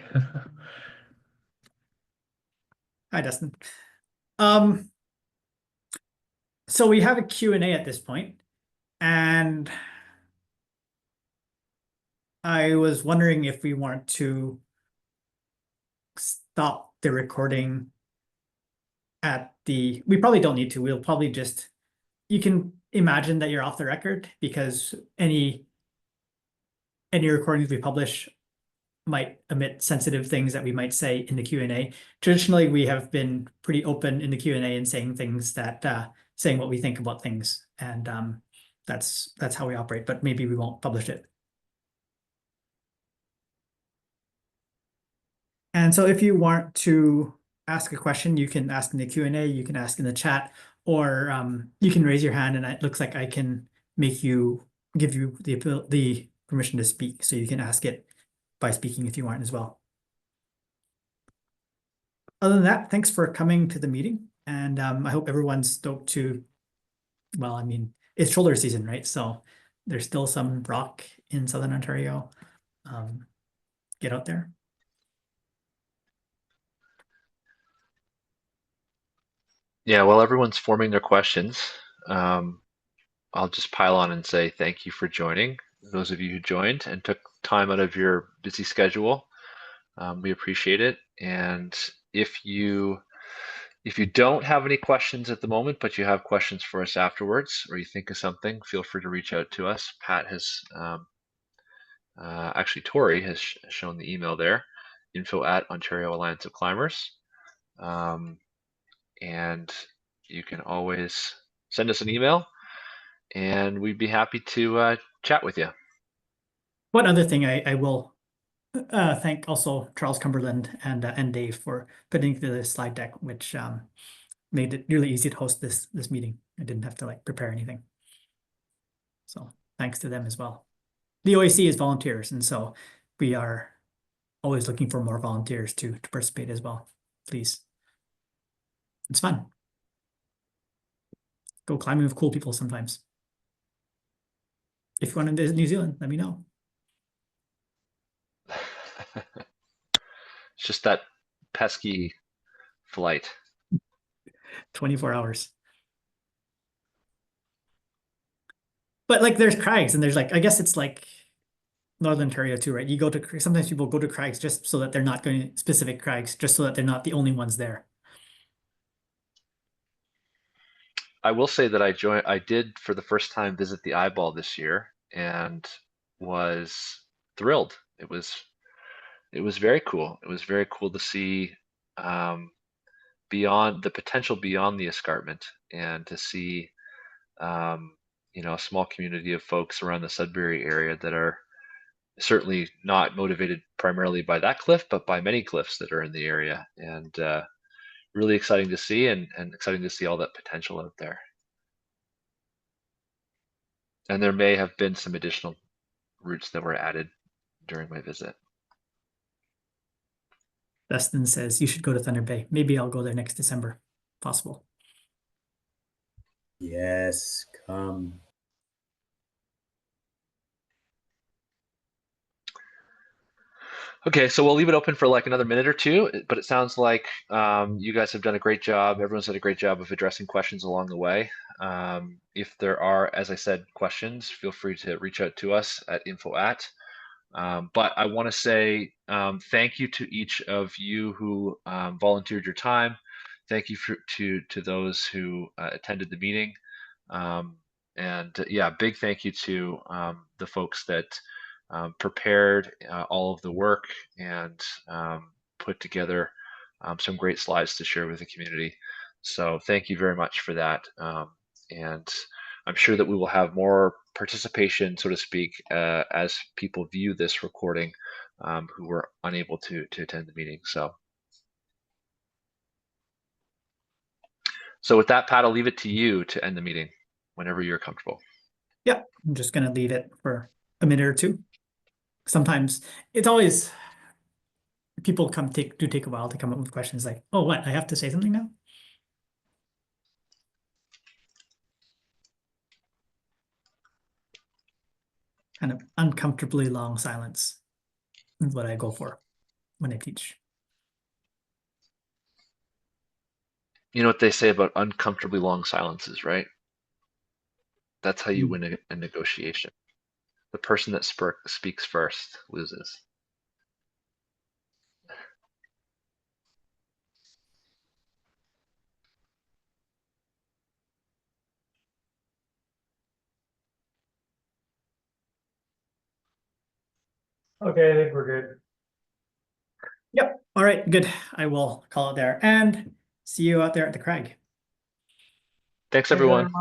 Speaker 1: Hi, Dustin. So we have a Q&A at this point, and I was wondering if we want to stop the recording we probably don't need to. We'll probably just, you can imagine that you're off the record, because any recordings we publish might omit sensitive things that we might say in the Q&A. Traditionally, we have been pretty open in the Q&A and saying things that saying what we think about things, and that's how we operate. But maybe we won't publish it. And so, if you want to ask a question, you can ask in the Q&A. You can ask in the chat, or you can raise your hand, and it looks like I can give you the permission to speak, so you can ask it by speaking if you want as well. Other than that, thanks for coming to the meeting, and I hope everyone's stoked to, well, I mean, it's shoulder season, right? So there's still some rock in Southern Ontario. Get out there.
Speaker 2: Yeah, while everyone's forming their questions, I'll just pile on and say thank you for joining. Those of you who joined and took time out of your busy schedule, we appreciate it. And if you don't have any questions at the moment, but you have questions for us afterwards, or you think of something, feel free to reach out to us. Pat has, actually Tori has shown the email there, info@Ontario Alliance of Climbers. And you can always send us an email, and we'd be happy to chat with you.
Speaker 1: One other thing I will thank also Charles Cumberland and Dave for putting together this slide deck, which made it really easy to host this meeting. I didn't have to prepare anything. So thanks to them as well. The OAC is volunteers, and so we are always looking for more volunteers to participate as well. Please. It's fun. Go climbing with cool people sometimes. If you want to visit New Zealand, let me know.
Speaker 2: It's just that pesky flight.
Speaker 1: 24 hours. But there's Crags, and there's I guess it's Northern Ontario too, right? You go to, sometimes people go to Crags just so that they're not going to specific Crags, just so that they're not the only ones there.
Speaker 2: I will say that I did for the first time visit the Eyeball this year and was thrilled. It was very cool. It was very cool to see beyond the potential beyond the escarpment, and to see a small community of folks around the Sudbury area that are certainly not motivated primarily by that cliff, but by many cliffs that are in the area, and really exciting to see, and exciting to see all that potential out there. And there may have been some additional routes that were added during my visit.
Speaker 1: Dustin says you should go to Thunder Bay. Maybe I'll go there next December. Possible.
Speaker 11: Yes, come.
Speaker 2: Okay, so we'll leave it open for like another minute or two, but it sounds like you guys have done a great job. Everyone's done a great job of addressing questions along the way. If there are, as I said, questions, feel free to reach out to us at info@. But I want to say thank you to each of you who volunteered your time. Thank you to those who attended the meeting. Yeah, big thank you to the folks that prepared all of the work and put together some great slides to share with the community. So thank you very much for that. And I'm sure that we will have more participation, so to speak, as people view this recording who were unable to attend the meeting. So with that, Pat, I'll leave it to you to end the meeting whenever you're comfortable.
Speaker 1: Yep, I'm just gonna leave it for a minute or two. Sometimes it's always people do take a while to come up with questions like, oh, what, I have to say something now? Kind of uncomfortably long silence is what I go for when I teach.
Speaker 2: You know what they say about uncomfortably long silences, right? That's how you win a negotiation. The person that speaks first loses.
Speaker 3: Okay, I think we're good.
Speaker 1: Yep. All right, good. I will call it there and see you out there at the Crag.
Speaker 2: Thanks, everyone.